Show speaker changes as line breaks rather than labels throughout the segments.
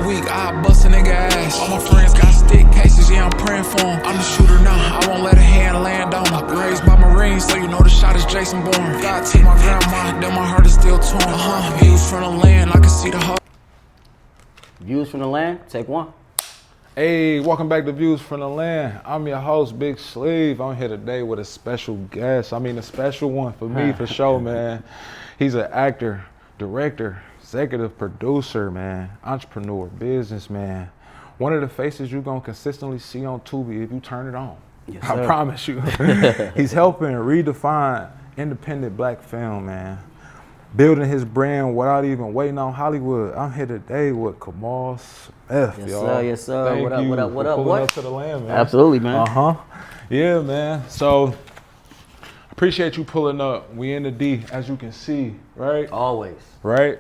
week, I bust a nigga ass. All my friends got stick cases, yeah, I'm praying for them. I'm the shooter now, I won't let a hand land on. I've been raised by Marines, so you know the shot is Jason Bourne. God took my grandma, then my heart is still torn. Views from the land, I can see the whole.
Views from the land, take one.
Hey, welcome back to Views from the Land. I'm your host, Big Sleeve. I'm here today with a special guest. A special one for me, for sure, man. He's an actor, director, executive producer, man, entrepreneur, businessman. One of the faces you're gonna consistently see on Tubi if you turn it on.
Yes,
I promise you. He's helping redefine independent black film, man. Building his brand without even waiting on Hollywood. I'm here today with Kamal F,
Yes,
y'all.
sir, yes, sir.
Thank
What up,
you
what up,
for
what up,
pulling
what?
up to the land, man.
Absolutely, man.
Yeah, man. So, appreciate you pulling up. We in the D, as you can see, right?
Always.
Right?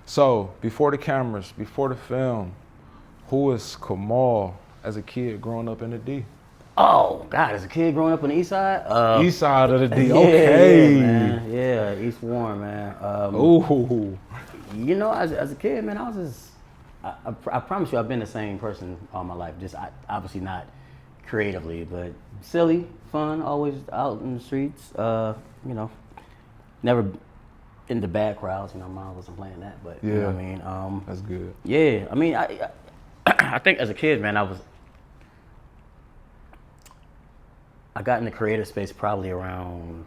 So, before the cameras, before the film, who is Kamal as a kid growing up in the D?
Oh, God, as a kid growing up on the east side?
East side of the D,
Yeah,
okay.
yeah, man. Yeah, East Warren, man.
Ooh.
You know, as a kid, man, I was just, I promise you, I've been the same person all my life. Just obviously not creatively, but silly, fun, always out in the streets. You know, never in the bad crowds. You know, mom wasn't playing that, but
Yeah.
you know what I mean.
That's good.
Yeah, I mean, I think as a kid, man, I got in the creative space probably around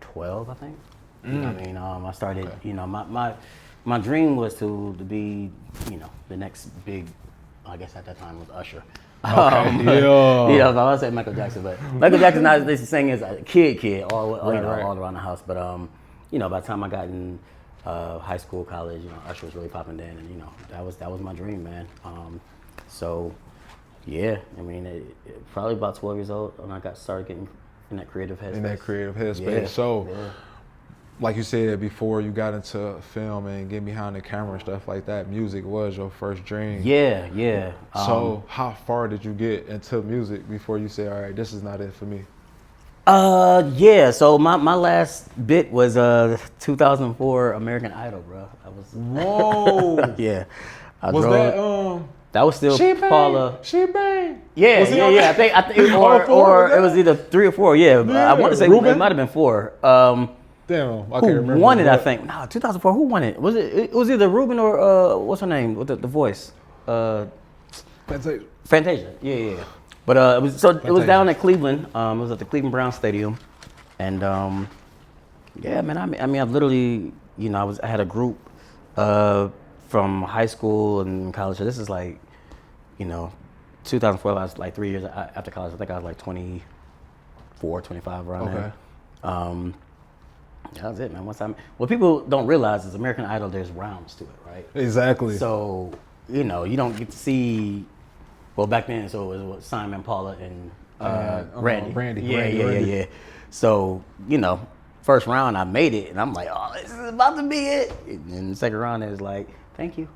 12, I think. You know what I mean? I started, you know, my dream was to be, you know, the next big, I guess at that time was Usher.
Yeah.
You know, I was saying Michael Jackson, but Michael Jackson not this thing is a kid, all around the house. But you know, by the time I got in high school, college, you know, Usher was really popping then, and you know, that was my dream, man. So yeah, I mean, it probably about 12 years old when I started getting in that creative headspace.
In that creative headspace.
Yeah,
So,
yeah.
like you said before, you got into film and getting behind the camera and stuff like that. Music was your first dream.
Yeah.
So, how far did you get into music before you said, all right, this is not it for me?
Yeah. So my last bit was 2004 American Idol, bro. I was.
Whoa.
Yeah.
That
That was still
She
Paula.
Bang? She Bang?
Yeah,
Was he on
yeah.
that?
I think,
All four,
or
was that?
it was either 3 or 4. Yeah,
Yeah,
I want to say
Ruben?
it might have been 4.
Damn, I
Who
can't remember.
won it? I
But-
think. No, 2004. Who won it? Was it? It was either Ruben or what's her name? With the voice. Fantasia. Yeah. But it was down at Cleveland. It was at the Cleveland Browns Stadium, and yeah, man. I mean, I've literally, you know, I had a group from high school and college. So this is like, you know, 2004. I was like 3 years after college. I think I was like 24, 25 around there. That was it, man. What people don't realize is American Idol, there's rounds to it, right?
Exactly.
So, you know, you don't get to see, well, back then, so it was Simon, Paula, and Randy.
Randy.
Yeah. So, you know, first round, I made it, and I'm like, oh, this is about to be it. And then the second round, it was like, thank you.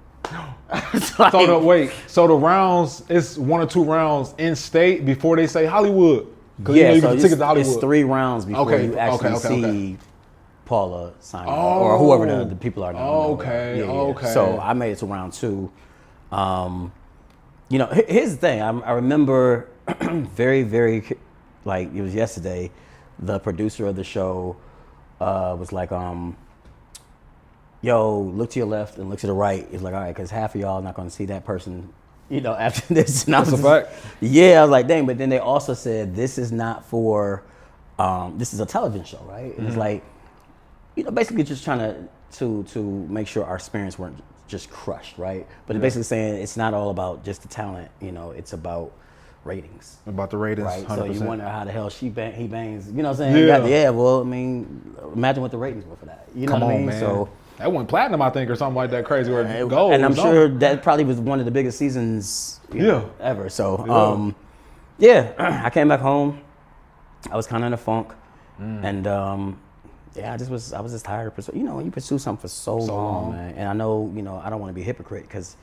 So the rounds, it's 1 or 2 rounds in state before they say Hollywood. Because
Yeah,
you
so
get the ticket to Hollywood.
it's 3 rounds before you actually see Paula, Simon, or whoever the people are.
Okay.
So I made it to round 2. You know, here's the thing. I remember very, very, like it was yesterday, the producer of the show was like, yo, look to your left and look to the right. It's like, all right, because half of y'all are not going to see that person, you know, after this. And
That's a fact.
Yeah, I was like, dang. But then they also said, this is not for, this is a television show, right? And it's like, you know, basically just trying to make sure our experience weren't just crushed, right? But basically saying it's not all about just the talent, you know, it's about ratings.
About the ratings,
Right,
100%.
so you wonder how the hell he bangs, you know what I'm saying?
Yeah.
Well, I mean, imagine what the ratings were for that. You know
Come
what I
on,
mean?
man.
So
that went platinum, I think, or something like that crazy. Where it gold.
and I'm sure that probably was one of the biggest seasons you know, ever. So, I came back home. I was kind of in a funk, and I was just tired of pursuing. You know, when you pursue something for so long, man. And I know, you know, I don't want to be a hypocrite because,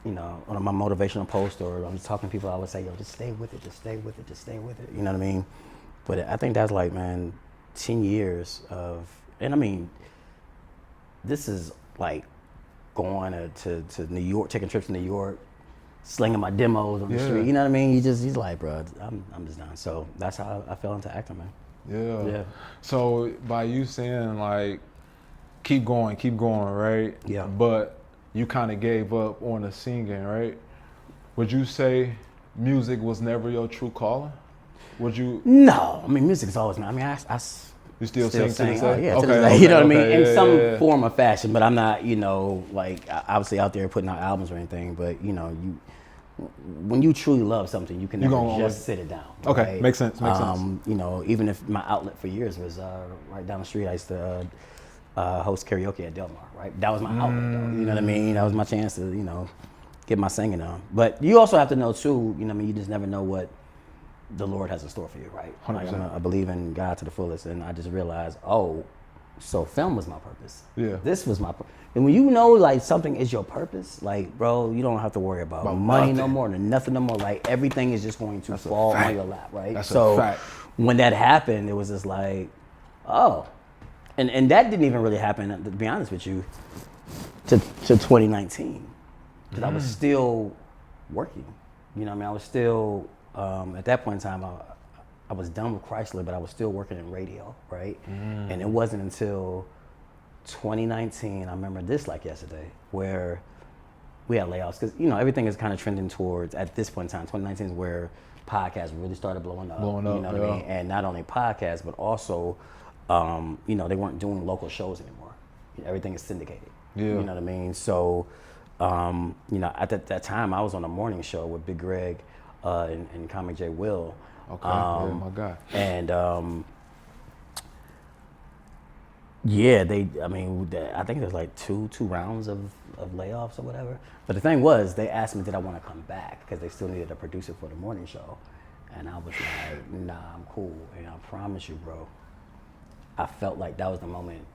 you know, on my motivational post or I'm just talking to people, I would say, yo, just stay with it, just stay with it, just stay with it. You know what I mean? But I think that's like, man, 10 years of, and I mean, this is like going to New York, taking trips to New York, slinging my demos on the street. You know what I mean? He's like, bro, I'm just done. So that's how I fell into acting, man.
Yeah. So by you saying like, keep going, right?
Yeah.
But you kind of gave up on the singing, right? Would you say music was never your true calling? Would you?
No, I mean, music's always. I mean, I
you still sing to this day?
Yeah,
okay,
to this day, you know what I mean?
Okay,
in some form or fashion, but I'm not, like obviously out there putting out albums or anything. But when you truly love something, you can never just sit it down.
Okay,
right?
makes sense.
Even if my outlet for years was right down the street, I used to host karaoke at Del Mar. Right, that was my outlet. Though, you know what I mean? That was my chance to get my singing on. But you also have to know too. You just never know what the Lord has in store for you, right?
100%.
I believe in God to the fullest, and I just realized, so film was my purpose.
Yeah.
This was my purpose. And when you know, like, something is your purpose, like, bro, you don't have to worry about money no more, nothing no more. Like, everything is just going to fall on your lap, right?
That's
so
a fact.
When that happened, it was just like, and that didn't even really happen, to be honest with you, to 2019, because I was still working. You know what I mean? I was still, at that point in time, I was done with Chrysler, but I was still working in radio, right? And it wasn't until 2019, I remember this like yesterday, where we had layoffs, because everything is kind of trending towards, at this point in time, 2019 is where podcasts really started blowing up. You know what I mean? And not only podcasts, but also, they weren't doing local shows anymore. Everything is syndicated.
Yeah.
You know what I mean? So, at that time, I was on a morning show with Big Greg and Comic J. Will.
Okay, my God.
And I think there's like two rounds of layoffs or whatever. But the thing was, they asked me, did I want to come back? Because they still needed a producer for the morning show. And I was like, nah, I'm cool. And I promise you, bro, I felt like that was the moment.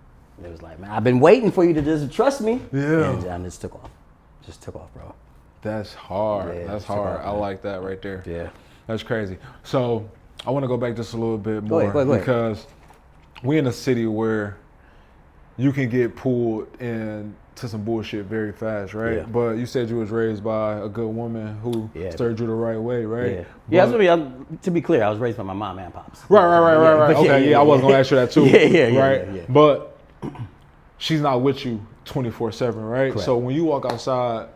It was like, man, I've been waiting for you to just trust me.
Yeah.
And I just took off. Just took off, bro.
That's hard.
Yeah,
That's hard. I like that right there.
Yeah.
That's crazy. So I want to go back just a little bit more
go ahead.
because we're in a city where you can get pulled into some bullshit very fast, right?
Yeah.
But you said you was raised by a good woman who stirred you the right way, right?
Yeah. To be clear, I was raised by my mom and pops.
Right. Okay, I was gonna ask you that too. Right.
Yeah.
But she's not with you 24/7, right?
Correct.
So when you walk outside,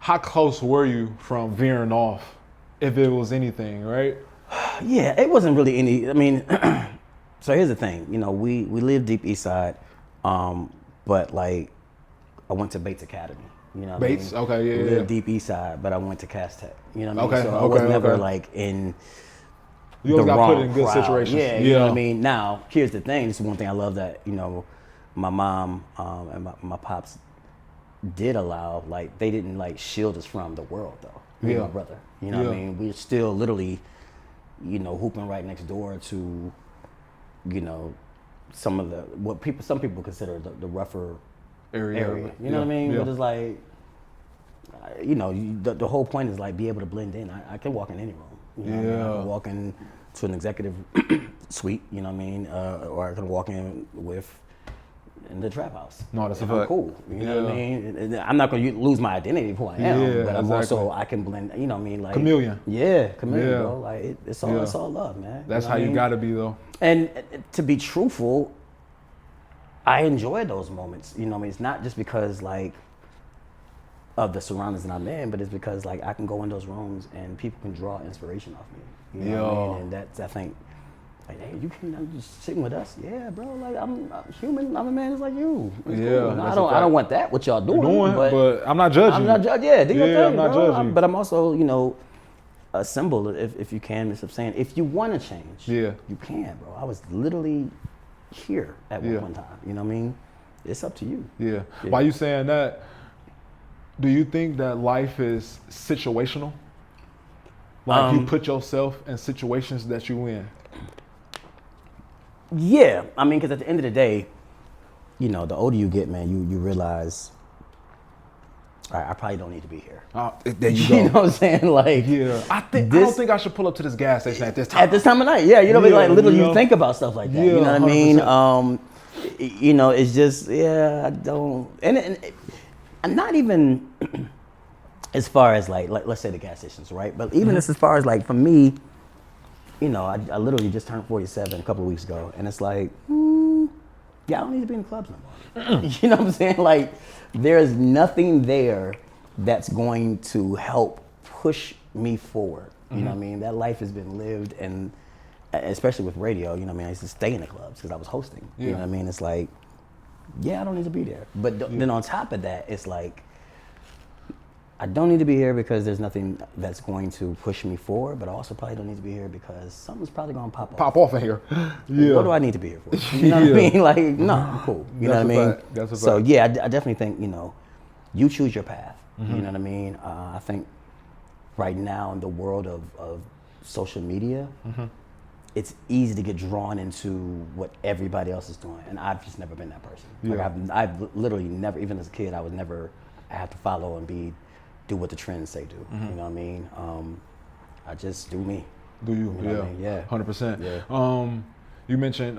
how close were you from veering off, if it was anything, right?
Yeah, it wasn't really any. I mean, so here's the thing. We live deep East Side, but like I went to Bates Academy. You know what
Bates?
I mean?
Okay, yeah.
We live deep East Side, but I went to Cass Tech. You know what I mean?
Okay,
So I was never
okay.
like in.
You always
the
got
wrong
put in good
crowd.
situations.
Yeah, you know what I mean? Now, here's the thing. This is one thing I love that, my mom and my pops did allow, like, they didn't like shield us from the world though. Me and my brother. You know what I mean? We're still literally, hooping right next door to, some of some people consider the rougher area. You know what I mean?
Yeah.
But it's like, the whole point is like be able to blend in. I can walk in any room. You know what I mean? I can walk in to an executive suite, you know what I mean? Or I can walk in in the trap house.
No, that's a
I'm
fact.
cool. You know what I mean? I'm not going to lose my identity of who I am, but I'm
exactly.
also, I can blend, you know what I mean? Like,
Chameleon.
Yeah, chameleon,
Yeah.
bro. Like, it's all love, man.
That's
know
how
what I
you
mean?
got to be, though.
And to be truthful, I enjoy those moments. You know what I mean? It's not just because, like, of the surroundings that I'm in, but it's because, like, I can go in those rooms and people can draw inspiration off me. You know what I mean? And that's, I think, like, hey, you can just sitting with us? Yeah, bro. Like, I'm human. I'm a man just like you. It's cool. I don't want that. What y'all doing?
But I'm not judging.
I'm not judging. Yeah, do your thing,
I'm not
bro.
judging.
But I'm also, a symbol, if you can, of saying, if you want to change, you can, bro. I was literally here at one time. You know what I mean? It's up to you.
Yeah. While you saying that, do you think that life is situational? Like you put yourself in situations that you in?
Yeah, I mean, because at the end of the day, the older you get, man, you realize, all right, I probably don't need to be here.
There you go.
You know what I'm saying? Like,
I don't think I should pull up to this gas station at this time.
At this time of night, yeah. You know what I mean? Like, literally, you think about stuff like that. You know what I mean?
100%.
It's just, I don't. And not even as far as like let's say the gas stations, right? But even as far as like for me, you know, I literally just turned 47 a couple of weeks ago, and it's like, yeah, I don't need to be in the clubs no more. You know what I'm saying? Like, there's nothing there that's going to help push me forward. You know what I mean? That life has been lived, and especially with radio, you know what I mean? I used to stay in the clubs because I was hosting. You know what I mean? It's like, yeah, I don't need to be there. But then on top of that, it's like, I don't need to be here because there's nothing that's going to push me forward, but I also probably don't need to be here because something's probably going to pop off
in here.
What do I need to be here for? You know what I mean? Like, no, I'm cool. You know what I mean?
That's a fact.
So yeah, I definitely think, you know, you choose your path. You know what I mean? I think right now in the world of social media, it's easy to get drawn into what everybody else is doing, and I've just never been that person. Like I've literally never, even as a kid, I have to follow and do what the trends say do. You know what I mean? I just do me.
Do you?
You know what I mean? Yeah.
100%.
Yeah.
You mentioned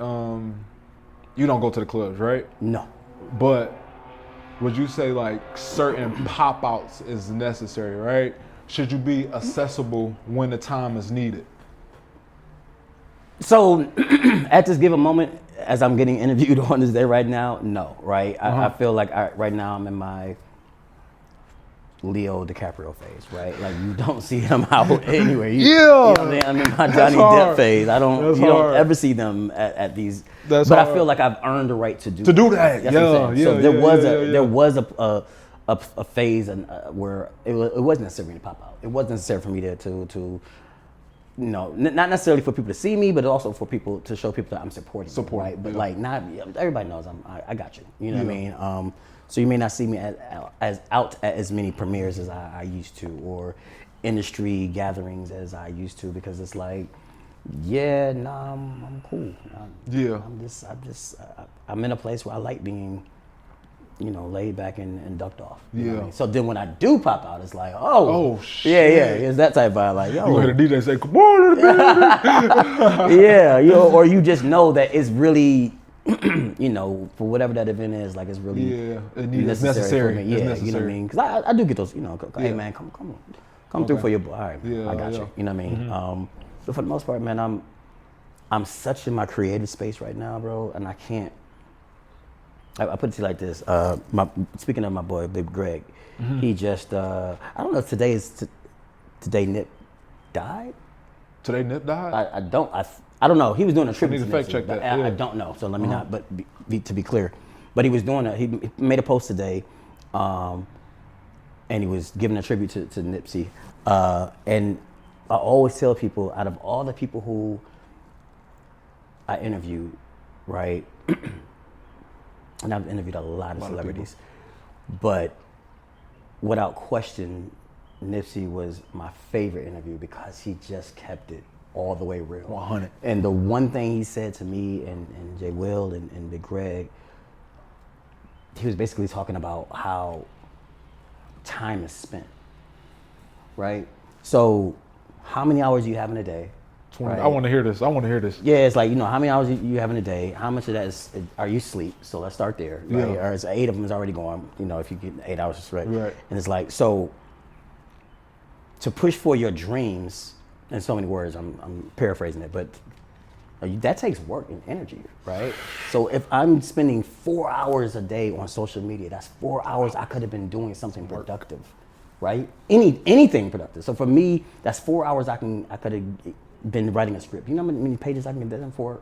you don't go to the clubs, right?
No.
But would you say like certain pop outs is necessary, right? Should you be accessible when the time is needed?
So at this given moment, as I'm getting interviewed on this day right now, no, right? I feel like right now I'm in my Leo DiCaprio phase, right? Like you don't see them out anywhere. You know what I mean? I'm in my Johnny Depp phase. You don't ever see them at these. I feel like I've earned the right to do
that.
So there was a phase where it wasn't necessarily to pop out. It wasn't necessary for me to you know, not necessarily for people to see me, but also for people to show people that I'm supporting. Right? But like, not everybody knows I got you. You know what I mean? So you may not see me as out at as many premieres as I used to, or industry gatherings as I used to, because it's like, I'm cool. I'm in a place where I like being, you know, laid back and ducked off. You know what I mean? So then when I do pop out, it's like, shit. It's that type of vibe. Like, yo.
You heard the DJ say, "Come on,
baby." Or you just know that it's really, you know, for whatever that event is, like it's really necessary for me. You know what I mean? Because I do get those, you know, hey man, come through for your boy. All right, I got you. You know what I mean? But for the most part, man, I'm such in my creative space right now, bro, and I can't. I put it to you like this. Speaking of my boy, Big Greg, he just, I don't know if today Nip died?
Today Nip died?
I don't know. He was doing a tribute
to
Nipsey,
fact check that.
I don't know, so let me not, but to be clear. But he was doing he made a post today, and he was giving a tribute to Nipsey. And I always tell people, out of all the people who I interviewed, right, and I've interviewed a lot of celebrities, but without question, Nipsey was my favorite interview because he just kept it all the way real.
100.
And the one thing he said to me and Jay Will and Big Greg, he was basically talking about how time is spent, right? So how many hours do you have in a day?
20. Right? I want to hear this.
Yeah, it's like, you know, how many hours you have in a day? How much of that are you sleep? So let's start there, right? Or it's 8 of them is already gone, you know, if you get 8 hours of sleep. Right. And it's like, so to push for your dreams, in so many words, I'm paraphrasing it, but that takes work and energy, right? So if I'm spending 4 hours a day on social media, that's 4 hours I could have been doing something productive, right? Anything productive. So for me, that's 4 hours I could have been writing a script. You know how many pages I can get done in 4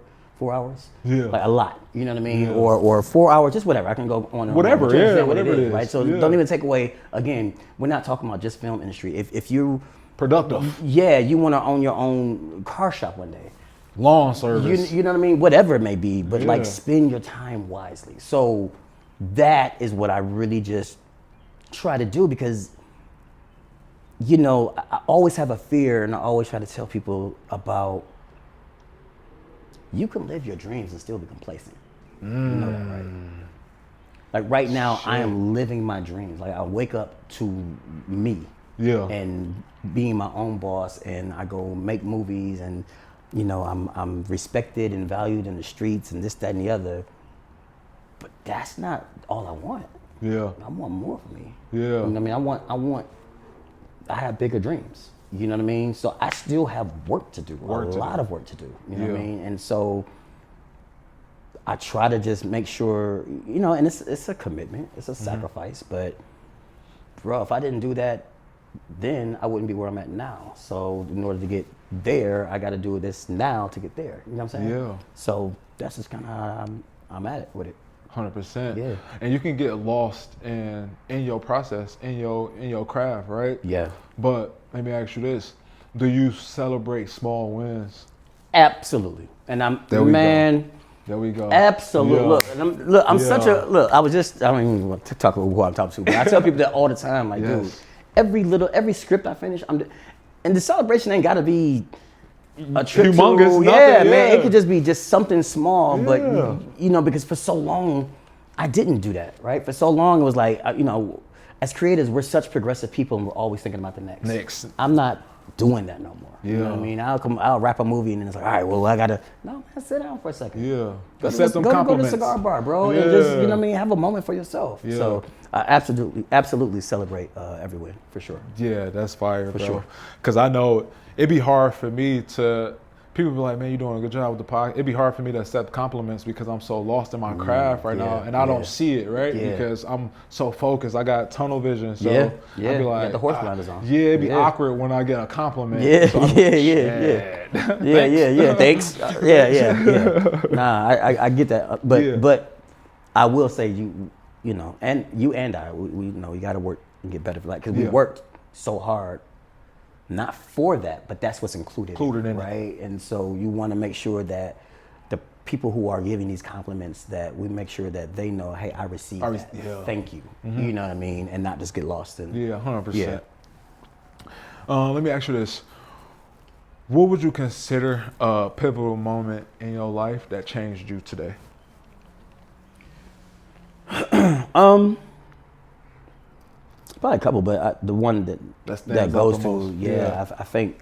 hours? Yeah. Like a lot, you know what I mean? Yeah. Or 4 hours, just whatever. I can go on and
whatever,
on.
Whatever it is,
right? So don't even take away, again, we're not talking about just film industry. If you
productive.
Yeah, you want to own your own car shop one day.
Lawn service.
You know what I mean? Whatever it may be, but like spend your time wisely. So that is what I really just try to do, because you know, I always have a fear, and I always try to tell people about, you can live your dreams and still be complacent. You know that, right? Like right now, I am living my dreams. Like I wake up to me. Yeah. And being my own boss, and I go make movies, and you know, I'm respected and valued in the streets and this, that, and the other. But that's not all I want.
Yeah.
I want more for me.
Yeah.
You know what I mean? I have bigger dreams. You know what I mean? So I still have work to do, a lot of work to do. You know what I mean? And so I try to just make sure, you know, and it's a commitment, it's a sacrifice, but bro, if I didn't do that then, I wouldn't be where I'm at now. So in order to get there, I got to do this now to get there. You know what I'm saying?
Yeah.
So that's just kind of how I'm at it with it.
100%.
Yeah.
And you can get lost in your process, in your craft, right?
Yeah.
But let me ask you this: do you celebrate small wins?
Absolutely. And
There we go.
Absolutely.
Yeah.
Look, I'm such a look. I don't even want to talk about who I'm talking to, but I tell people that all the time. Like, dude, every script I finish, and the celebration ain't got to be a trip
humongous,
to, man. It could just be something small, but you know, because for so long I didn't do that, right? For so long it was like, you know, as creators, we're such progressive people, and we're always thinking about the next. I'm not doing that no more. You know what I mean? I'll wrap a movie and then it's like, all right, well, I gotta, no, man, sit down for a second.
Yeah.
Go to the cigar bar, bro, and just, you know what I mean, have a moment for yourself.
Yeah.
So I absolutely celebrate every win, for sure.
Yeah, that's fire,
For
bro.
sure.
Because I know it'd be hard for me to, people be like, man, you're doing a good job with the podcast. It'd be hard for me to accept compliments because I'm so lost in my craft right now, and I don't see it, right? Because I'm so focused. I got tunnel vision, so I'd be like,
you got the horse blinders on.
Yeah, it'd be awkward when I get a compliment.
Yeah,
so
yeah. Thanks. Yeah. Nah, I get that, but I will say you know, and you and I, we know you got to work and get better for that, because we worked so hard. Not for that, but that's what's included in it, right? And so you want to make sure that the people who are giving these compliments, that we make sure that they know, hey, I received that. Thank you. You know what I mean? And not just get lost in.
100%. Let me ask you this: what would you consider a pivotal moment in your life that changed you today?
Probably a couple, but the one that goes to, I think,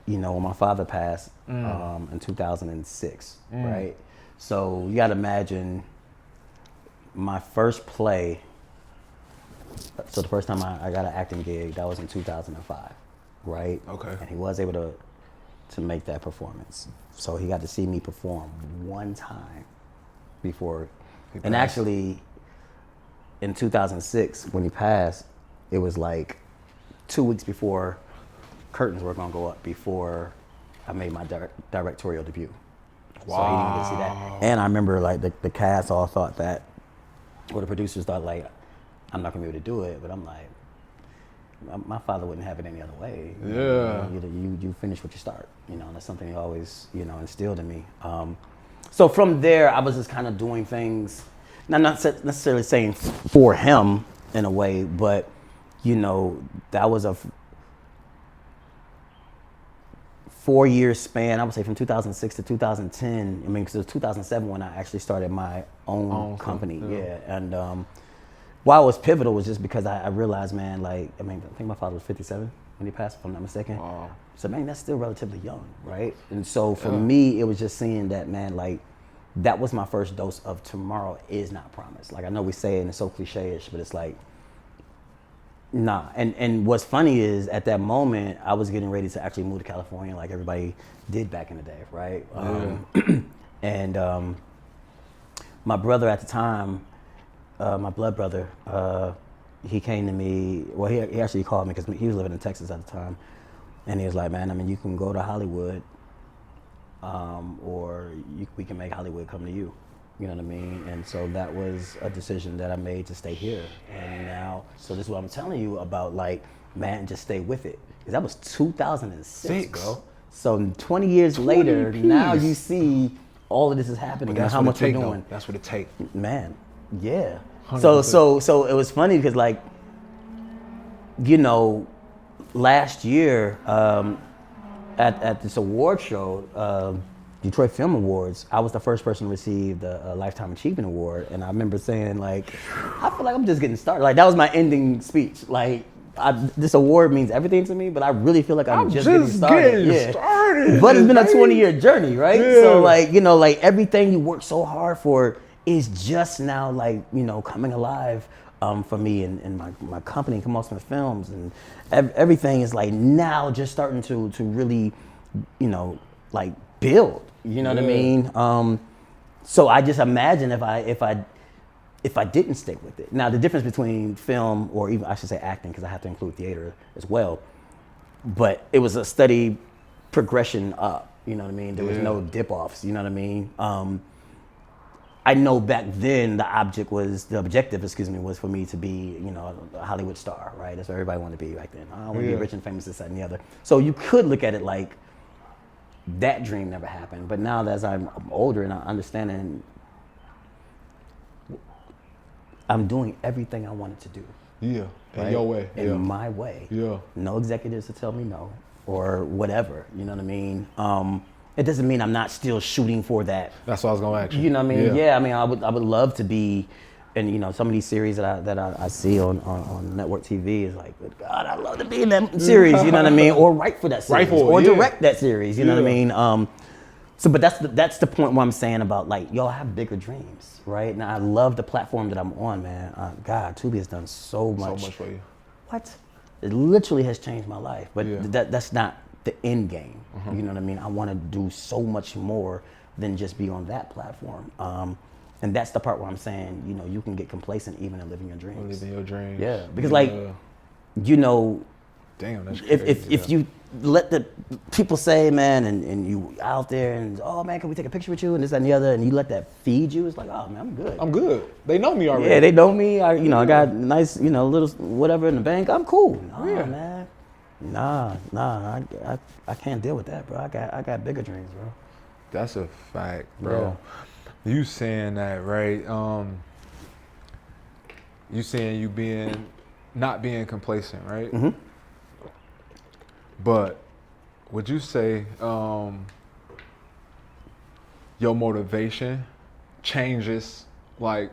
you know, when my father passed in 2006, right? So you got to imagine my first play. So the first time I got an acting gig, that was in 2005, right?
Okay.
And he was able to make that performance. So he got to see me perform one time before, and actually, in 2006, when he passed, it was like 2 weeks before curtains were gonna go up, before I made my directorial debut. Wow. So he didn't get to see that. And I remember like the cast all thought that, or the producers thought like, I'm not gonna be able to do it, but I'm like, my father wouldn't have it any other way. You finish what you start. You know, that's something he always, you know, instilled in me. So from there, I was just kind of doing things. Now, not necessarily saying for him in a way, but, you know, that was a 4-year span, I would say from 2006 to 2010. I mean, because it was 2007 when I actually started my own company. And why it was pivotal was just because I realized, man, like, I mean, I think my father was 57 when he passed, if I'm not mistaken. Wow. So, man, that's still relatively young, right? And so for me, it was just seeing that, man, like, that was my first dose of tomorrow is not promised. Like, I know we say it and it's so cliche-ish, but it's like, nah. And what's funny is at that moment, I was getting ready to actually move to California like everybody did back in the day, right? And my brother at the time, my blood brother, he came to me, well, he actually called me because he was living in Texas at the time. And he was like, man, I mean, you can go to Hollywood, or we can make Hollywood come to you. You know what I mean? And so that was a decision that I made to stay here. And now, so this is what I'm telling you about, like, man, just stay with it. Because that was 2006, bro. So 20 years later, now you see all of this is happening and how much we're doing.
That's what it takes.
Man, yeah. 100%. So it was funny because, like, you know, last year, at this award show, Detroit Film Awards, I was the first person to receive the Lifetime Achievement Award. And I remember saying, like, I feel like I'm just getting started. Like, that was my ending speech. Like, this award means everything to me, but I really feel like I'm just getting started. But it's been a 20-year journey, right? So, like, you know, like, everything you work so hard for is just now like, you know, coming alive for me and my company, Kamal Smith Films, and everything is like now just starting to really, you know, like build. You know what I mean? So I just imagine if I didn't stick with it. Now the difference between film, or even I should say acting, because I have to include theater as well, but it was a steady progression up. You know what I mean? There was no dip offs. You know what I mean? I know back then the objective, was for me to be, you know, a Hollywood star, right? That's what everybody wanted to be back then. I want to be rich and famous, this, that, and the other. So you could look at it like that dream never happened. But now that as I'm older and I understand, and I'm doing everything I wanted to do.
Yeah, in
right?
your way.
In my way.
Yeah.
No executives to tell me no or whatever. You know what I mean? It doesn't mean I'm not still shooting for that.
That's what I was gonna ask you.
You know what I mean? Yeah, I mean, I would love to be, and you know, some of these series that I see on network TV is like, good God, I'd love to be in that series. You know what I mean? Or write for that series, or direct that series. You know what I mean? So, but that's the point where I'm saying about like, yo, I have bigger dreams, right? Now I love the platform that I'm on, man. God, Tubi has done so much.
So much for you.
What? It literally has changed my life, but that's not the end game. You know what I mean? I want to do so much more than just be on that platform. And that's the part where I'm saying, you know, you can get complacent even in living your dreams.
Living your dreams.
Yeah, because like, you know,
damn, that's crazy,
if you let the people say, man, and you out there and, oh man, can we take a picture with you and this, that, and the other, and you let that feed you, it's like, oh man, I'm good.
I'm good. They know me already.
Yeah, they know me. I got nice, you know, little whatever in the bank. I'm cool. No, man. Nah, I can't deal with that, bro. I got bigger dreams, bro.
That's a fact, bro. Yeah. You saying that, right? You saying you not being complacent, right? Mm-hmm. But would you say your motivation changes, like,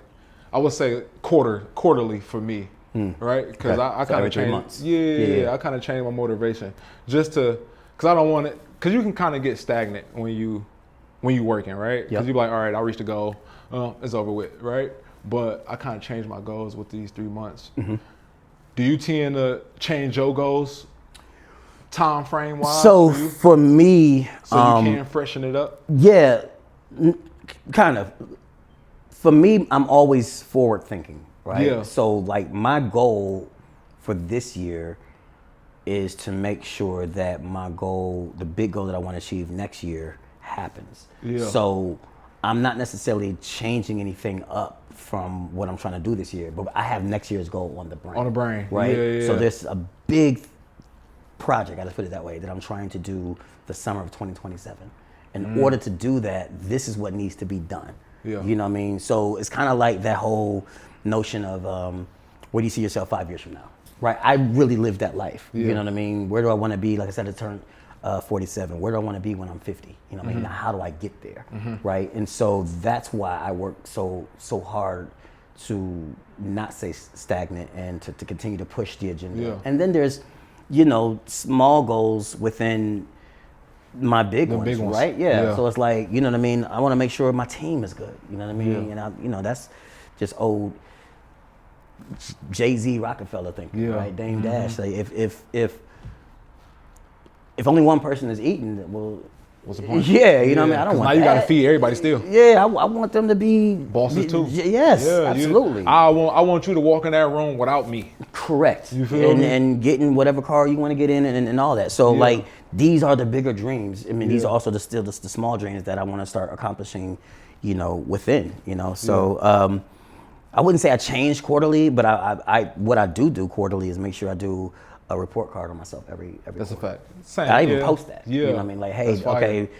I would say quarterly for me, right? Because I kind of change. Yeah, I kind of change my motivation just to, because I don't want it, because you can kind of get stagnant when you working, right? Because you be like, all right, I reached the goal, it's over with, right? But I kind of changed my goals with these 3 months. Mm-hmm. Do you tend to change your goals time frame wise?
So for me,
so you can freshen it up?
Yeah, kind of. For me, I'm always forward thinking, right?
Yeah.
So like my goal for this year is to make sure that my goal, the big goal that I want to achieve next year, happens.
Yeah.
So I'm not necessarily changing anything up from what I'm trying to do this year, but I have next year's goal on the brain.
On the brain,
right?
Yeah.
So there's a big project, I just put it that way, that I'm trying to do the summer of 2027. In order to do that, this is what needs to be done.
Yeah.
You know what I mean? So it's kind of like that whole notion of where do you see yourself 5 years from now? Right? I really lived that life. Yeah. You know what I mean? Where do I want to be? Like I said, I turned 47. Where do I want to be when I'm 50? You know what I mean? Now, how do I get there? Right? And so that's why I work so hard to not stay stagnant and to continue to push the agenda.
Yeah.
And then there's, you know, small goals within my big ones, right? Yeah. So it's like, you know what I mean? I want to make sure my team is good. You know what I mean?
Yeah.
And that's just old Jay-Z Rockefeller thinking, right? Dame Dash. Like if only one person is eating, well,
what's the point?
Yeah, you know what I mean? I don't want
now
that.
You got to feed everybody still.
Yeah, I want them to be
bosses too.
Yes, absolutely.
I want you to walk in that room without me.
Correct.
You feel me?
And getting whatever car you want to get in and all that. So like these are the bigger dreams. I mean, these are also the small dreams that I want to start accomplishing, you know, within. You know, so I wouldn't say I change quarterly, but I what I do quarterly is make sure I do a report card on myself every
That's
quarter.
a fact. Same.
I even post that.
Yeah.
You know what I mean? Like, hey, okay.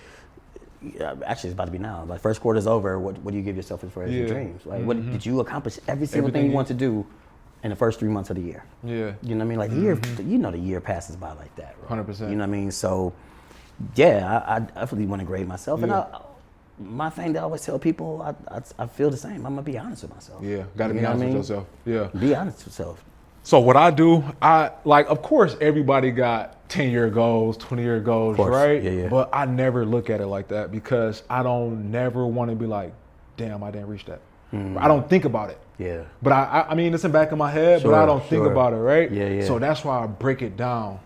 Actually, it's about to be now. Like, first quarter's over. What do you give yourself as far as your dreams? Like, what did you accomplish? Every single thing you want to do in the first 3 months of the year.
Yeah.
You know what I mean? Like, the year, you know, the year passes by like that. Right?
100%.
You know what I mean? So, yeah, I definitely want to grade myself. And my thing that I always tell people, I feel the same. I'm gonna be honest with myself.
Yeah, gotta be honest with yourself. Yeah.
Be honest with yourself.
So what I do, of course, everybody got 10-year goals, 20-year goals, right?
Yeah.
But I never look at it like that because I don't never want to be like, damn, I didn't reach that. I don't think about it.
Yeah.
But I mean, it's in the back of my head, but I don't think about it, right?
Yeah.
So that's why I break it down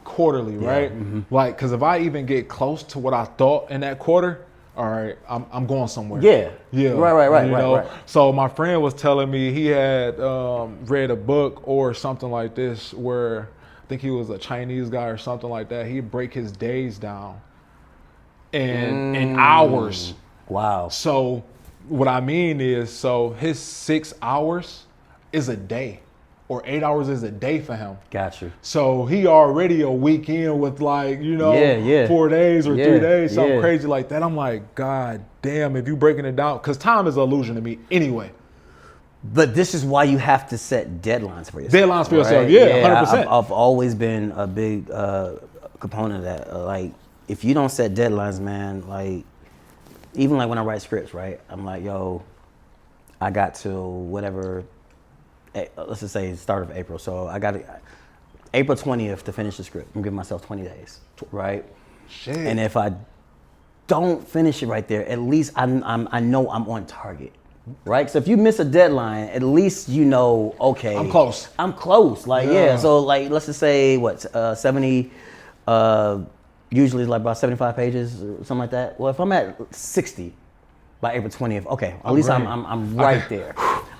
Quarterly,
right? Like, because if I even get close to what I thought in that quarter, all right, I'm going somewhere.
Yeah. Right.
So my friend was telling me he had read a book or something like this where I think he was a Chinese guy or something like that. He'd break his days down in hours.
Wow.
So what I mean is, so his 6 hours is a day, or 8 hours is a day for him.
Got you.
So he already a weekend with 4 days or 3 days, something crazy like that. I'm like, God damn, if you breaking it down, because time is an illusion to me anyway.
But this is why you have to set deadlines for yourself.
Deadlines for yourself, yeah, 100%.
I've always been a big component of that. Like, if you don't set deadlines, man, like, even like when I write scripts, right? I'm like, yo, I got till whatever, let's just say start of April. So I got April 20th to finish the script. I'm giving myself 20 days, right?
Shit.
And if I don't finish it right there, at least I know I'm on target, right? So if you miss a deadline, at least you know, okay,
I'm close.
Like, yeah. So like, let's just say 70. Usually it's like about 75 pages or something like that. Well, if I'm at 60 by April 20th, okay, at least I'm right there.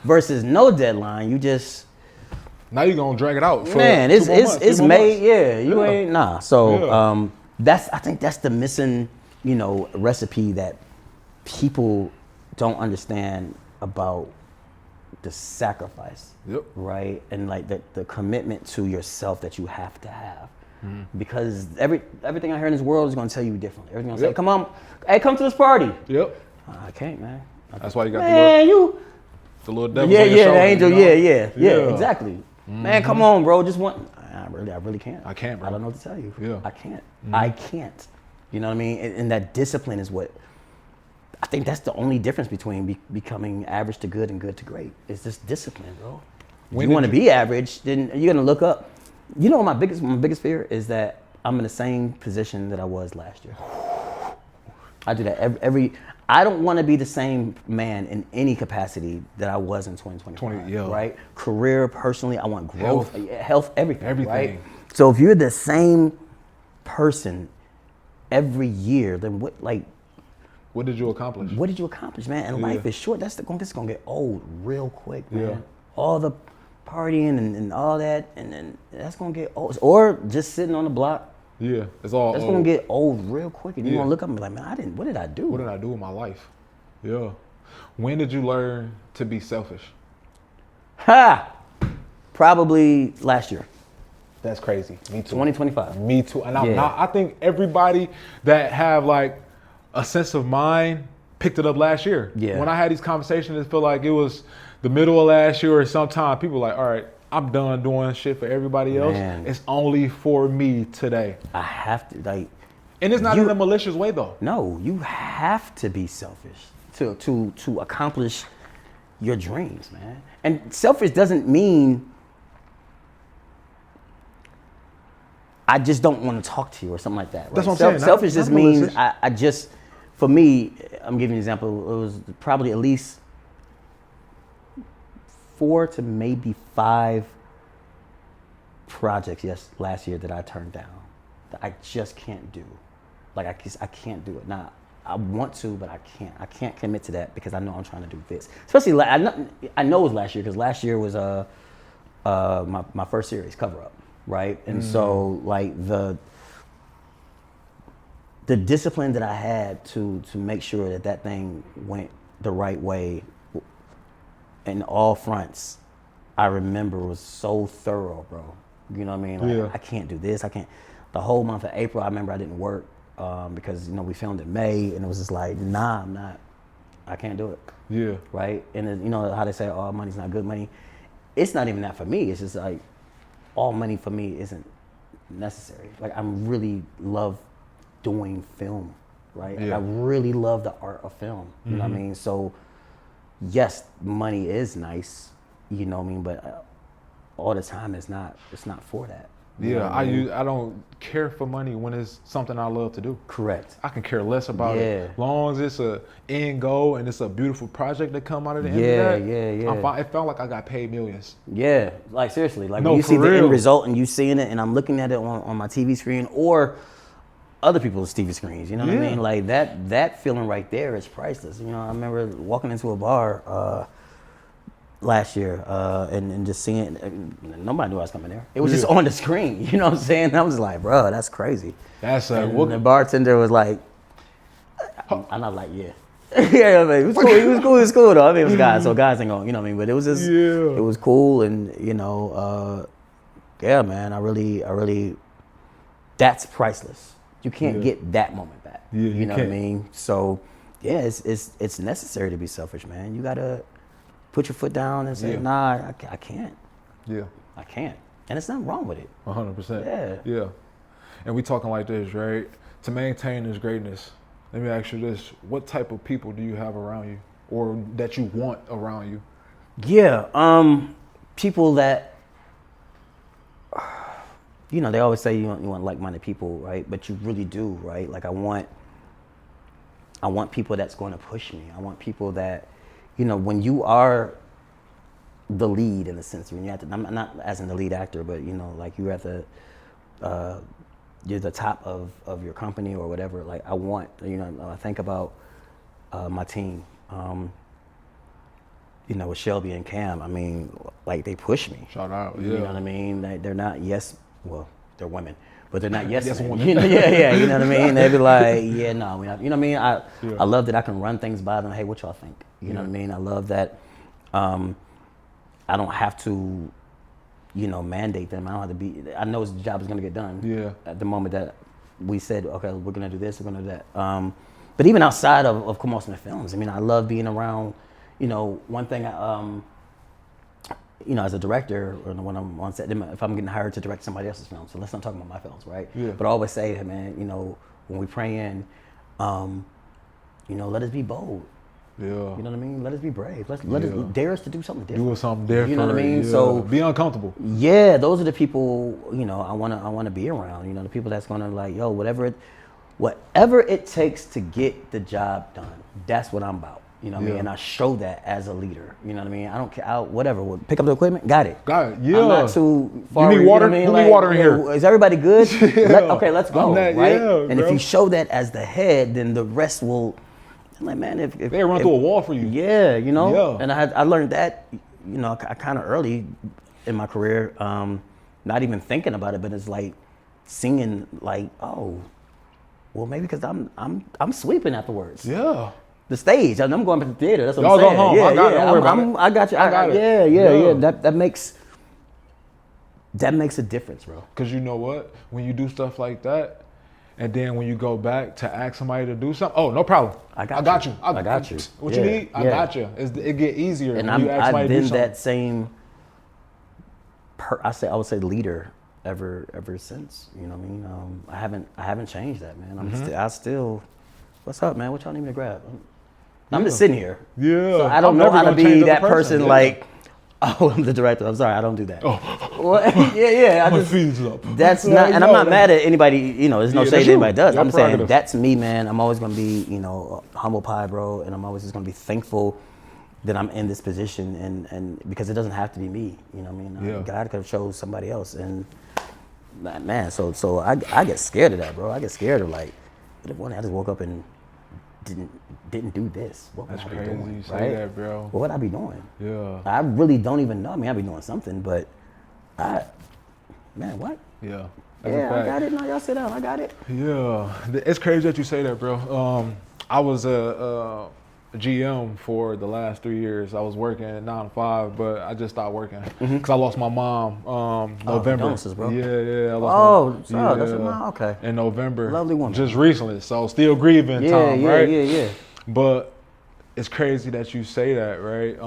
Versus no deadline, you just
now you're gonna drag it out. For
it's made. Yeah, you ain't nah. So I think that's the missing, recipe that people don't understand about the sacrifice, right? And like the commitment to yourself that you have to have. Because everything I hear in this world is going to tell you differently. Everything's going to say, come on, hey, come to this party. I can't, man.
That's why you got the little devil on your shoulder.
The angel, yeah, exactly. Man, come on, bro. Just want. I really can't.
I can't, bro.
I don't know what to tell you.
Yeah.
I can't. I can't. You know what I mean? And that discipline is what. I think that's the only difference between becoming average to good and good to great. It's just discipline, bro. If you want to be average, then you're gonna look up. You know, my biggest fear is that I'm in the same position that I was last year. I do that every. I don't want to be the same man in any capacity that I was in 2020. Right? Career, personally, I want growth, health, everything. Right? So if you're the same person every year, then
what did you accomplish?
What did you accomplish, man? And life is short. This is gonna get old real quick, man. All the partying and all that, and then that's gonna get old. Or just sitting on the block.
Yeah, it's all.
That's gonna get old real quick, and you're gonna look up and be like, man, what did I do?
What did I do with my life? Yeah. When did you learn to be selfish?
Probably last year.
That's crazy. Me too.
2025.
Me too. And I think everybody that have like a sense of mind picked it up last year. Yeah. When I had these conversations, it felt like it was the middle of last year or sometime. People were like, all right, I'm done doing shit for everybody else. Man. It's only for me today.
I have to
and it's not in a malicious way though.
No, you have to be selfish to accomplish your dreams, man. And selfish doesn't mean I just don't want to talk to you or something like that. Right?
That's what I'm saying.
Selfish just means I just, for me, I'm giving you an example. It was probably at least 4 to maybe 5 projects last year that I turned down that I just can't do. Like I can't do it. Now I want to, but I can't. I can't commit to that because I know I'm trying to do this. Especially I know it was last year because last year was my first series, Cover Up, right? And so like the discipline that I had to make sure that thing went the right way in all fronts, I remember was so thorough, bro. You know what I mean? Like, I can't do this. I can't. The whole month of April, I remember I didn't work because we filmed in May, and it was just like, nah, I'm not. I can't do it. Yeah. Right. And then, you know how they say, "Oh, money's not good money." It's not even that for me. It's just like all money for me isn't necessary. Like I really love doing film, right? Like, I really love the art of film. You know what I mean? So. Yes, money is nice, you know what I mean, but all the time it's not for that.
Yeah, I don't care for money when it's something I love to do.
Correct.
I can care less about it. As long as it's a end goal and it's a beautiful project that come out of the end of that.
Yeah.
I'm fine. It felt like I got paid millions.
Yeah, like seriously, like when you see the end result and you seeing it, and I'm looking at it on my TV screen or other people's TV screens. You know what I mean? Like that feeling right there is priceless. You know, I remember walking into a bar last year and just seeing nobody knew I was coming there. It was just on the screen. You know what I'm saying? I was like, bro, that's crazy.
That's
the bartender was like, I'm not like, yeah. Yeah, I mean, it was cool. It was cool though. I mean, it was guys, so guys ain't going, you know what I mean? But it was just, it was cool, and you know, yeah, man, I really, that's priceless. You can't get that moment back. Yeah, you know what I mean? So, yeah, it's necessary to be selfish, man. You gotta put your foot down and say, nah, I can't. Yeah, I can't, and there's nothing wrong with it.
100%. Yeah. And we talking like this, right? To maintain this greatness, let me ask you this: what type of people do you have around you, or that you want around you?
Yeah, people that. You know, they always say you want like-minded people, right? But you really do, right? Like I want people that's going to push me. I want people that, you know, when you are the lead in a sense, when you have to, I'm not as in the lead actor, but you know, like you're at the, you're the top of your company or whatever. Like I want, you know, I think about my team, you know, with Shelby and Cam. I mean, like they push me.
Shout out, yeah.
You know what I mean? They're not well, they're women, but they're not yes men. You know, yeah, you know what I mean? They be like, yeah, no, we're not. You know what I mean? I love that I can run things by them. Hey, what y'all think? You know what I mean? I love that I don't have to, you know, mandate them. I don't have to be. I know the job is going to get done. Yeah. At the moment that we said, okay, we're going to do this, we're going to do that. But even outside of Kamal Smith Films, I mean, I love being around. You know, one thing you know, as a director, or when I'm on set, if I'm getting hired to direct somebody else's film, so let's not talk about my films, right? Yeah. But I always say, hey, man, you know, when we pray in, you know, let us be bold. Yeah. You know what I mean? Let us be brave. Let us dare us to do something different.
Do something different.
You know what I mean?
Yeah.
So
be uncomfortable.
Yeah, those are the people, you know, I wanna be around. You know, the people that's gonna like, yo, whatever it takes to get the job done. That's what I'm about. You know what I mean? And I show that as a leader. You know what I mean? I don't care. Whatever. Pick up the equipment. Got it.
Yeah.
I'm not too far.
You need water?
You know
what I mean? Need water in here.
Is everybody good? Okay, let's go. Right? And
bro.
if you show that as the head, then the rest will. I'm like, man, if
they run through a wall for you.
Yeah, you know. Yeah. And I learned that, you know, I kind of early in my career, not even thinking about it, but it's like singing like, oh, well, maybe because I'm sweeping afterwards. Yeah. The stage. I'm going to the theater. That's what I'm saying.
Go home.
Yeah,
I got it. Don't worry about it.
I got you.
I got it.
Yeah. That makes a difference, bro.
Because you know what? When you do stuff like that, and then when you go back to ask somebody to do something, oh, no problem. I got you. What you need? I got you. It get easier
and
when you ask somebody to do something.
I've been that same. I would say leader ever since. You know what I mean? I haven't changed that, man. I still. What's up, man? What y'all need me to grab? I'm just sitting here. Yeah. So I don't know how to be that person like, oh, I'm the director. I'm sorry, I don't do that. Oh. Well, yeah.
My feet's up.
That's not, and I'm not mad at anybody, you know, there's no shade anybody does. I'm saying that's me, man. I'm always gonna be, you know, humble pie, bro, and I'm always just gonna be thankful that I'm in this position and because it doesn't have to be me, you know what I mean? God could have chose somebody else, and man, so I get scared of that, bro. I get scared of like, one day I just woke up and didn't do this. What would I be doing?
You say that, bro.
What would I be doing?
Yeah.
I really don't even know. I mean, I'd be doing something, but man, what?
Yeah.
I got it. No, y'all sit down. I got it.
Yeah. It's crazy that you say that, bro. I was a GM for the last 3 years. I was working 9 to 5, but I just stopped working because I lost my mom November.
Condolences, bro.
Yeah.
That's your mom. Okay.
In November.
Lovely woman.
Just recently, so still grieving time, right?
Yeah.
But it's crazy that you say that, right?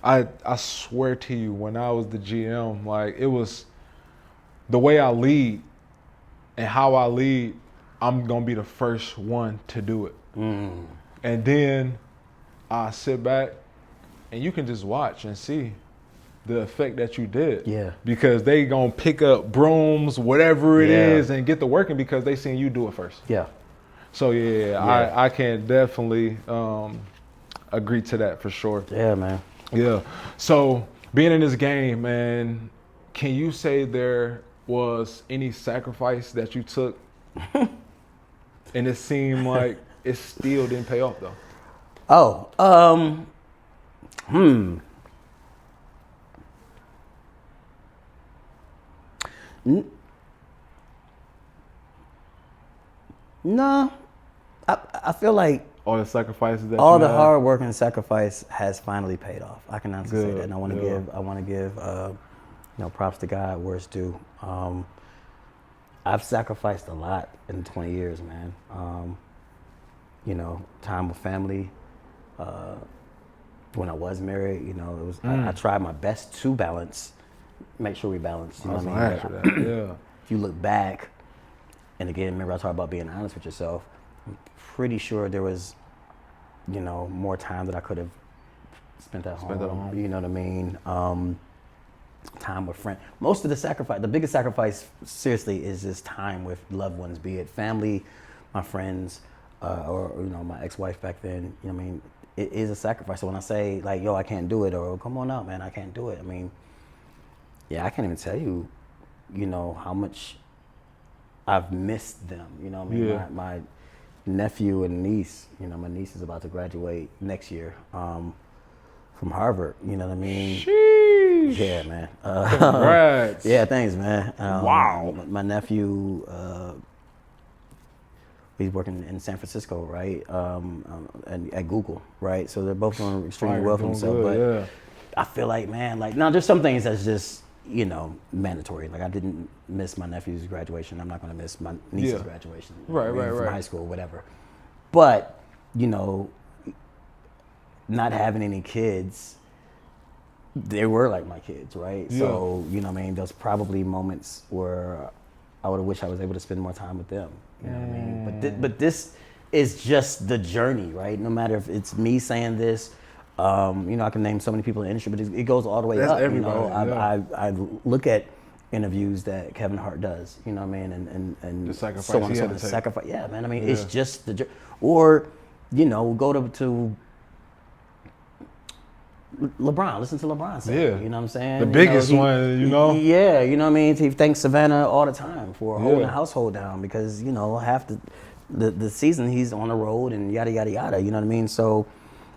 I swear to you, when I was the GM, like it was the way I lead and how I lead. I'm gonna be the first one to do it. And then I sit back and you can just watch and see the effect that you did.
Yeah.
Because they gonna pick up brooms, whatever it
Yeah.
is, and get to working because they seen you do it first.
Yeah.
So I can definitely agree to that for sure.
Yeah, man.
Yeah. So being in this game, man, can you say there was any sacrifice that you took and it seemed like it still didn't pay off though?
Oh, No, I feel like
All the sacrifices that
all
you
the
had?
hard work and sacrifice has finally paid off. I can honestly say
Good,
that. And I want to give props to God where it's due. I've sacrificed a lot in 20 years, man. Time with family. When I was married, it was I tried my best to balance, make sure we balance. You know what I mean?
Yeah.
If you look back, and again, remember I talked about being honest with yourself. I'm pretty sure there was, more time that I could have spent at home. You know what I mean? Time with friends. Most of the biggest sacrifice, seriously, is this time with loved ones, be it family, my friends, or my ex-wife back then. You know what I mean? It is a sacrifice. So when I say like, yo, I can't do it, or come on out, man, I can't do it. I mean, I can't even tell you, how much I've missed them. You know what I mean?
Yeah.
My nephew and niece, my niece is about to graduate next year from Harvard. You know what I mean?
Sheesh.
Yeah, man.
Congrats.
Yeah, thanks, man.
Wow.
My nephew, he's working in San Francisco, right? And at Google, right? So they're both doing extremely well for themselves. But I feel like, man, now there's some things that's just, mandatory. Like I didn't miss my nephew's graduation. I'm not going to miss my niece's graduation.
Right.
From high school, whatever. But, not having any kids, they were like my kids, right?
Yeah.
So, there's probably moments where I would have wished I was able to spend more time with them. You know what I mean? But this is just the journey, right? No matter if it's me saying this, I can name so many people in the industry, but it goes all the way up.
Everybody,
I look at interviews that Kevin Hart does, you know what I mean, and
The sacrifice
so on
he
and so
had
on.
to take.
Sacrifice, yeah, man. I mean, it's just or go to LeBron. Listen to LeBron say,
Yeah.
you know what I'm saying?
The biggest one,
Yeah, you know what I mean? He thanks Savannah all the time for holding the household down because, half the season he's on the road and yada, yada, yada, you know what I mean? So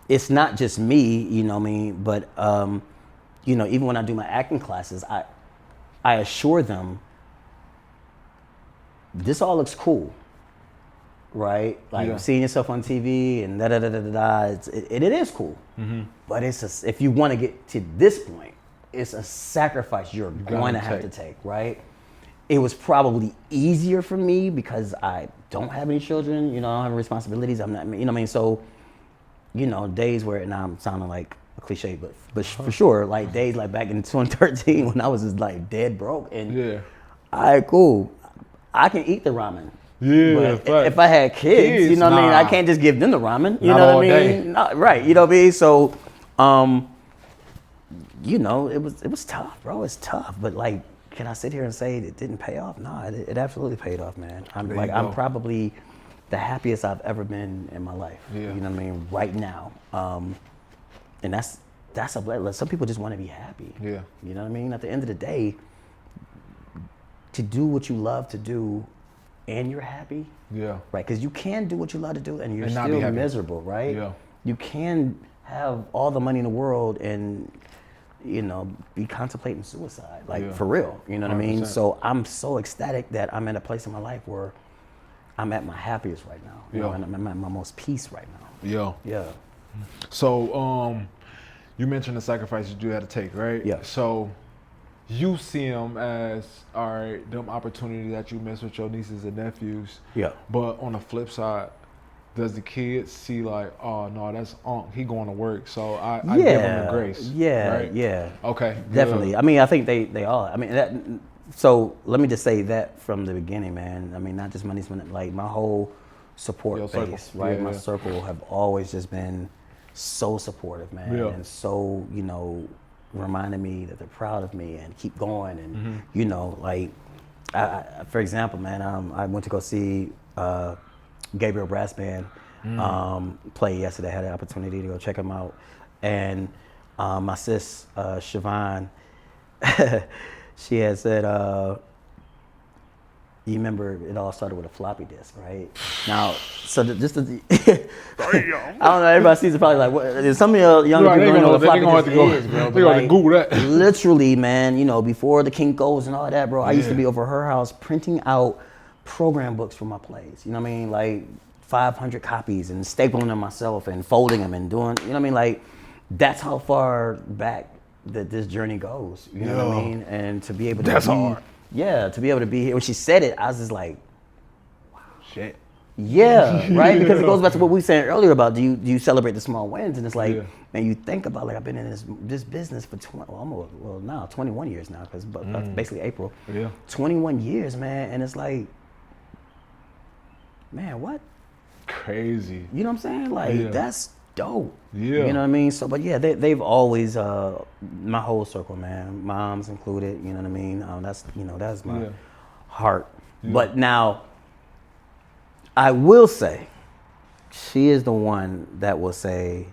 it's not just me, you know what I mean? But, even when I do my acting classes, I assure them, this all looks cool, right? Like seeing yourself on TV and it is cool. Mm-hmm. But if you want to get to this point, it's a sacrifice you're going to have to take, right? It was probably easier for me because I don't have any children, I don't have responsibilities. I'm not, you know what I mean? So, days where, now I'm sounding like a cliche, but for sure, like days like back in 2013 when I was just like dead broke and all right, cool. I can eat the ramen.
Yeah,
but if I had kids, you know what I mean? I can't just give them the ramen. You know what I mean? Right. You know what I mean? So, it was tough, bro. It's tough. But like, can I sit here and say it didn't pay off? No, it absolutely paid off, man. I'm probably the happiest I've ever been in my life.
Yeah.
You know what I mean? Right now. And that's a blessing. Some people just want to be happy.
Yeah.
You know what I mean? At the end of the day, to do what you love to do and you're happy. Yeah. Right? Because you can do what you love to do and you're still miserable, right? Yeah. You can have all the money in the world and, be contemplating suicide. Like, for real. You know what 100%. I mean? So I'm so ecstatic that I'm in a place in my life where I'm at my happiest right now. You know, and I'm at my most peace right now.
Yeah.
Yeah.
So, you mentioned the sacrifices you had to take, right?
Yeah.
So, you see them as, all right, them opportunities that you miss with your nieces and nephews. Yeah. But on the flip side, does the kids see like, oh no, that's he going to work, so I give him the grace. Yeah. Right? Yeah. Okay.
Definitely. I mean, I think they all. I mean, so let me just say that from the beginning, man. I mean, not just my niece, but like my whole support base, right? My circle have always just been so supportive, man, and so reminding me that they're proud of me and keep going. And you know, like, for example, man, I went to go see Gabriel Brass Band play yesterday. I had the opportunity to go check him out, and my sis Siobhan, she had said, you remember it all started with a floppy disk, right? Now, so I don't know, everybody sees it probably like, what, some of your young people don't know what floppy disk is, bro.
They're going to Google that.
Literally, man, you know, before the Kinko's and all that, bro, I used to be over her house printing out program books for my plays. You know what I mean? Like 500 copies and stapling them myself and folding them and doing, you know what I mean? Like, that's how far back that this journey goes. You know what I mean? And to be able to
hard.
Yeah, to be able to be here. When she said it, I was just like, wow.
Shit.
Yeah, right? Because it goes back to what we were saying earlier about do you celebrate the small wins? And it's like, man, you think about, like, I've been in this business for 21 years now, because basically April.
Yeah.
21 years, man, and it's like, man, what?
Crazy.
You know what I'm saying? Like, that's dope.
Yeah.
You know what I mean? So, but yeah, they've always, my whole circle, man, moms included, you know what I mean? That's my heart. Yeah. But now, I will say, she is the one that will say,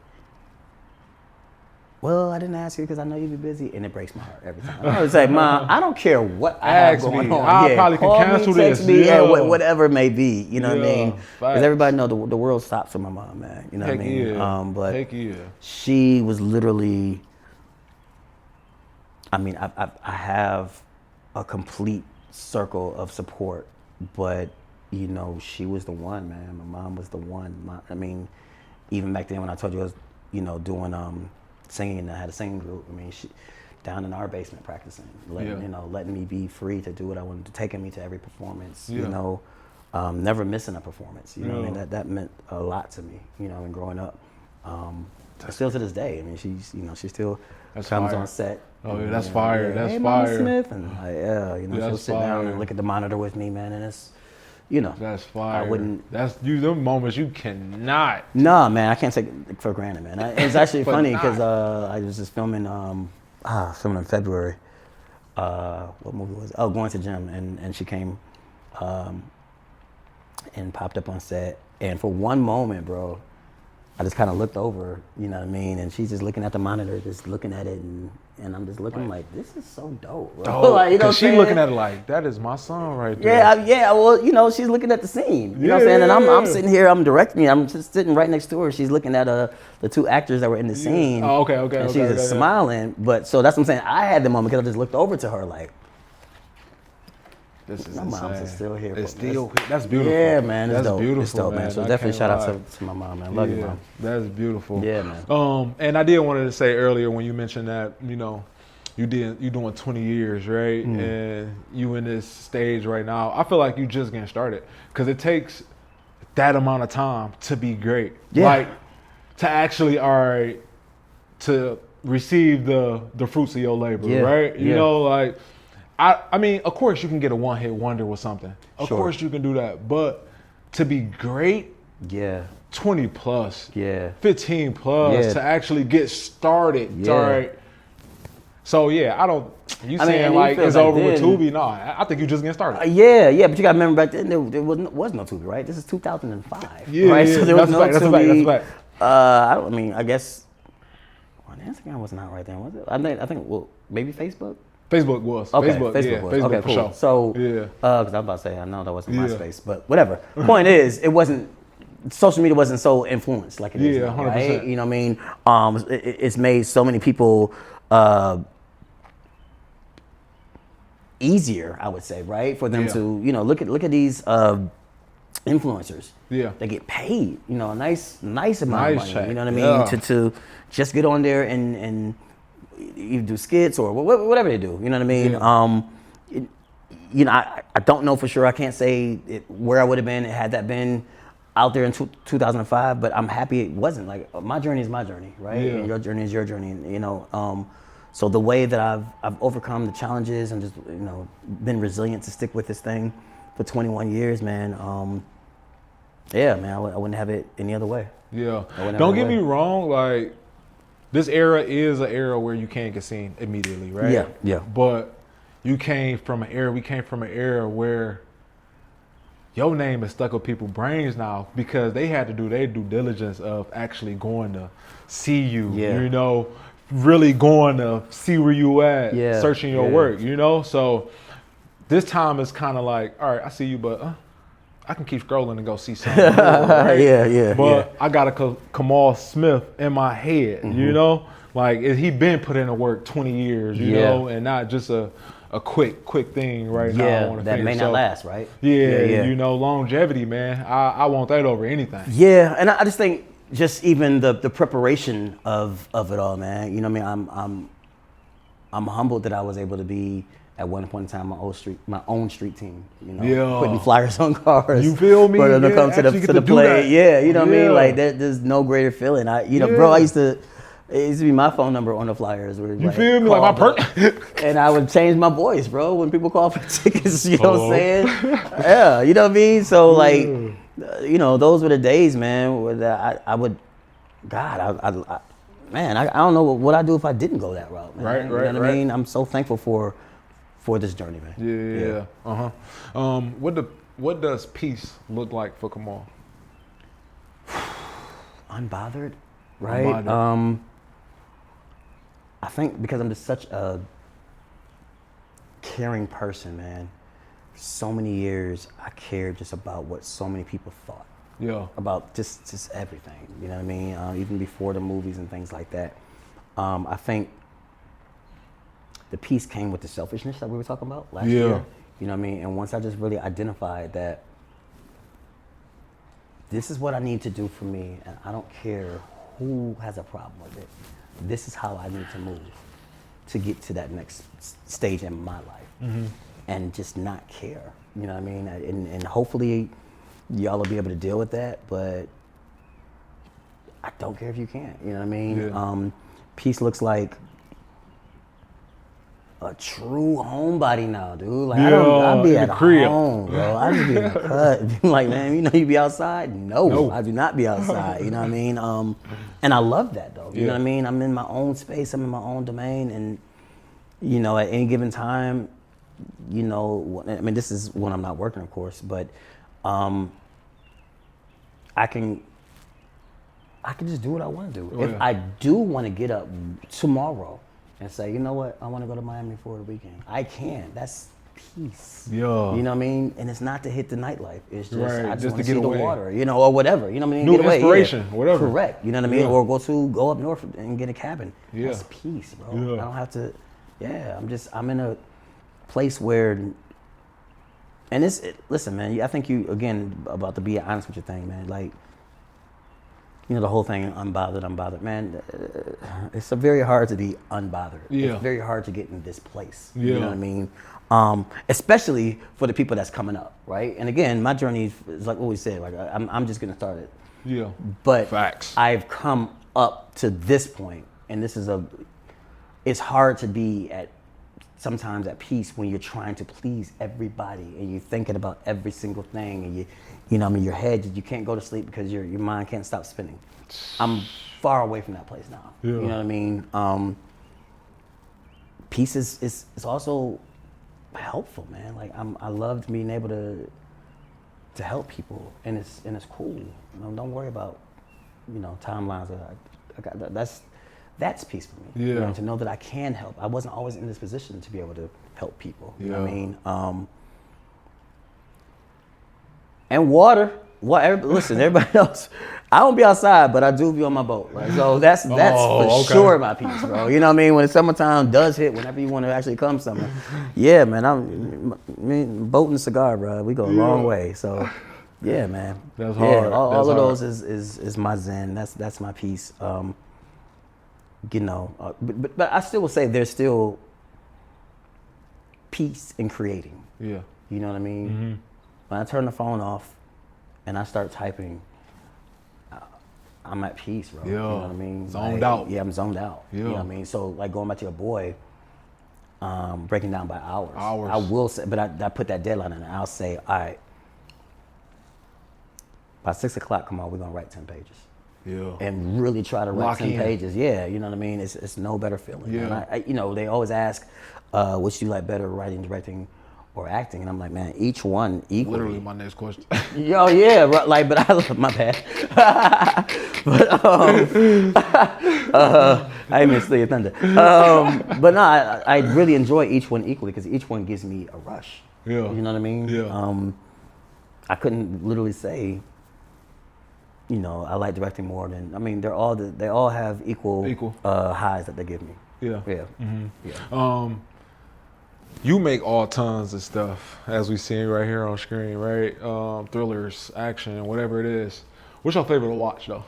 well, I didn't ask you because I know you'd be busy, and it breaks my heart every time. I would say, Mom, I don't care what I have going on.
I probably can cancel this.
Text me, whatever it may be. You know what I mean? Because everybody know the world stops for my mom, man. You know what I mean? But she was literally, I mean, I have a complete circle of support, but you know, she was the one, man. My mom was the one. I mean, even back then when I told you I was, you know, doing singing, I had a singing group. I mean, she down in our basement practicing, letting me be free to do what I wanted to, taking me to every performance. You know, never missing a performance. You know what I mean? That meant a lot to me. You know, and growing up, still to this day. I mean, she still comes on set.
Oh yeah, that's fire. That's
hey,
fire.
Kamal Smith, and she'll sit down and look at the monitor with me, man, and it's. You know,
that's fire.
I wouldn't.
That's them moments you cannot.
No, man, I can't take it for granted, man. It's actually funny because I was just filming in February. What movie was it? Oh, Going to Gym, and she came, and popped up on set, and for one moment, bro, I just kind of looked over, you know what I mean, and she's just looking at the monitor, just looking at it, and I'm just looking like, this is so dope, bro. Like, you know,
she looking at it like, that is my son right there.
Yeah, well, you know, she's looking at the scene. You know what I'm saying? And I'm sitting here, I'm directing it. I'm just sitting right next to her. She's looking at the two actors that were in the scene.
Oh, okay.
And she's just smiling. But so that's what I'm saying. I had the moment because I just looked over to her like,
this is
my mom's is still here.
It's still, that's beautiful.
Yeah, man, it's dope.
Beautiful,
it's dope, man. So definitely shout out to my mom, man. Love you, mom.
That's beautiful.
Yeah, man.
And I did wanted to say earlier when you mentioned that, you know, you doing 20 years, right? And you in this stage right now. I feel like you just getting started because it takes that amount of time to be great.
Yeah.
Like to actually, to receive the fruits of your labor, right? You know, like, I mean, of course you can get a one-hit wonder with something. Of course you can do that. But to be great, 20 plus, 15 plus, to actually get started, all right? So I don't. You saying like it's over with Tubi? No, I think you just getting started.
But you gotta remember back then there was no Tubi, right? This is 2005, right? So there was no Tubi. That's I mean, I guess Instagram wasn't out right then, was it? I think well, maybe Facebook.
Facebook was.
Okay,
Facebook was.
Okay,
for
cool.
sure.
So, because I was about to say, I know that wasn't MySpace, but whatever. Point is, it wasn't. Social media wasn't so influenced like it is now,
100%.
right? You know what I mean? It's made so many people easier, I would say, right? For them to, you know, look at these influencers. They get paid, you know, a nice amount of money.
Check.
You know what I mean? To just get on there and you do skits or whatever they do. You know what I mean? You know, I don't know for sure. I can't say where I would have been had that been out there in 2005, but I'm happy it wasn't. Like, my journey is my journey, right? And your journey is your journey, you know. So the way that I've overcome the challenges and just, you know, been resilient to stick with this thing for 21 years, man. Man, I wouldn't have it any other way.
Don't get me wrong, like, this era is an era where you can't get seen immediately, right?
Yeah, yeah.
But we came from an era where your name is stuck with people's brains now because they had to do their due diligence of actually going to see you, you know, really going to see where you at, searching your work, you know? So this time it's kind of like, all right, I see you, but I can keep scrolling and go see something more, right? But I got a Kamal Smith in my head, you know? Like, he been put in the work 20 years, you know, and not just a quick thing right now. On the
that may not last, right?
You know, longevity, man. I want that over anything.
Yeah, and I just think just even the preparation of it all, man. You know what I mean? I'm humbled that I was able to be at one point in time my own street team. You know, putting flyers on cars.
You feel me?
For them to come to the play. Yeah, you know what I mean? Like there's no greater feeling. Bro, it used to be my phone number on the flyers. Where
you feel me? Like my
and I would change my voice, bro, when people call for tickets. You know what I'm saying? Yeah, you know what I mean? So like, you know, those were the days, man. Where I would, God, man, I don't know what I'd do if I didn't go that route, man.
Right.
You know what I mean? I'm so thankful for this journey, man.
What does peace look like for Kamal?
Unbothered, right? I think because I'm just such a caring person, man. For so many years, I cared just about what so many people thought.
Yeah.
About just everything, you know what I mean? Even before the movies and things like that. I think the peace came with the selfishness that we were talking about last year. You know what I mean? And once I just really identified that this is what I need to do for me, and I don't care who has a problem with it. This is how I need to move to get to that next stage in my life, and just not care. You know what I mean? And hopefully, y'all will be able to deal with that. But I don't care if you can't. You know what I mean? Peace looks like a true homebody now, dude. Like I'll be at home, bro. I just be in the cut. Like, man, you know you be outside? No, I do not be outside. You know what I mean? And I love that though. You know what I mean? I'm in my own space. I'm in my own domain, and you know, at any given time, you know, I mean, this is when I'm not working, of course, but I can just do what I want to do. If I do want to get up tomorrow and say, you know what, I want to go to Miami for the weekend, I can. That's peace. You know what I mean? And it's not to hit the nightlife. It's just I just want to see the water, you know, or whatever. You know what I mean?
New
get away.
Inspiration, whatever.
Correct. You know what I mean? Or go up north and get a cabin. That's peace, bro. I don't have to. I'm in a place where. And listen, man. I think you again about to be honest with your thing, man. Like, you know, the whole thing, unbothered, man. It's very hard to be unbothered. It's very hard to get in this place. You know what I mean? Especially for the people that's coming up, right? And again, my journey is like what we said. Like I'm just getting started. But
facts.
I've come up to this point, and it's hard to be sometimes at peace when you're trying to please everybody and you're thinking about every single thing, and you know, I mean, your head, you can't go to sleep because your mind can't stop spinning. I'm far away from that place now. You know what I mean? Peace is also helpful, man. Like I loved being able to help people, and it's cool. You know, don't worry about, you know, timelines. I got that's peace for me. You know, to know that I can help. I wasn't always in this position to be able to help people. You know what I mean? And water. Listen, everybody else, I don't be outside, but I do be on my boat. Right? So that's for sure my peace, bro. You know what I mean? When the summertime does hit, whenever you want to actually come somewhere, man, boat and cigar, bro. We go a long way. So, yeah, man.
That's hard.
All of those is my zen. That's my peace. You know, but I still will say there's still peace in creating. You know what I mean? When I turn the phone off and I start typing, I'm at peace, bro. You know what I mean?
Zoned out.
Yeah, I'm zoned out. You know what I mean? So like going back to your boy, breaking down by hours. I will say, but I put that deadline in, and I'll say, all right, by 6 o'clock, come on, we're gonna write 10 pages. and really try to write 10 pages. Yeah, you know what I mean? It's no better feeling.
Yeah.
And you know, they always ask, which do you like better, writing, directing, or acting? And I'm like, man, each one equally.
Literally my next question.
Yo, yeah, right, like, but I love my bad. But I didn't mean to steal your thunder. But no, I really enjoy each one equally because each one gives me a rush.
Yeah.
You know what I mean?
Yeah.
I couldn't literally say, you know, I like directing more than, I mean, they all have equal. Highs that they give me.
Yeah.
Yeah.
Mm-hmm.
Yeah.
You make all tons of stuff, as we see right here on screen, right? Thrillers, action, whatever it is. What's your favorite to watch, though?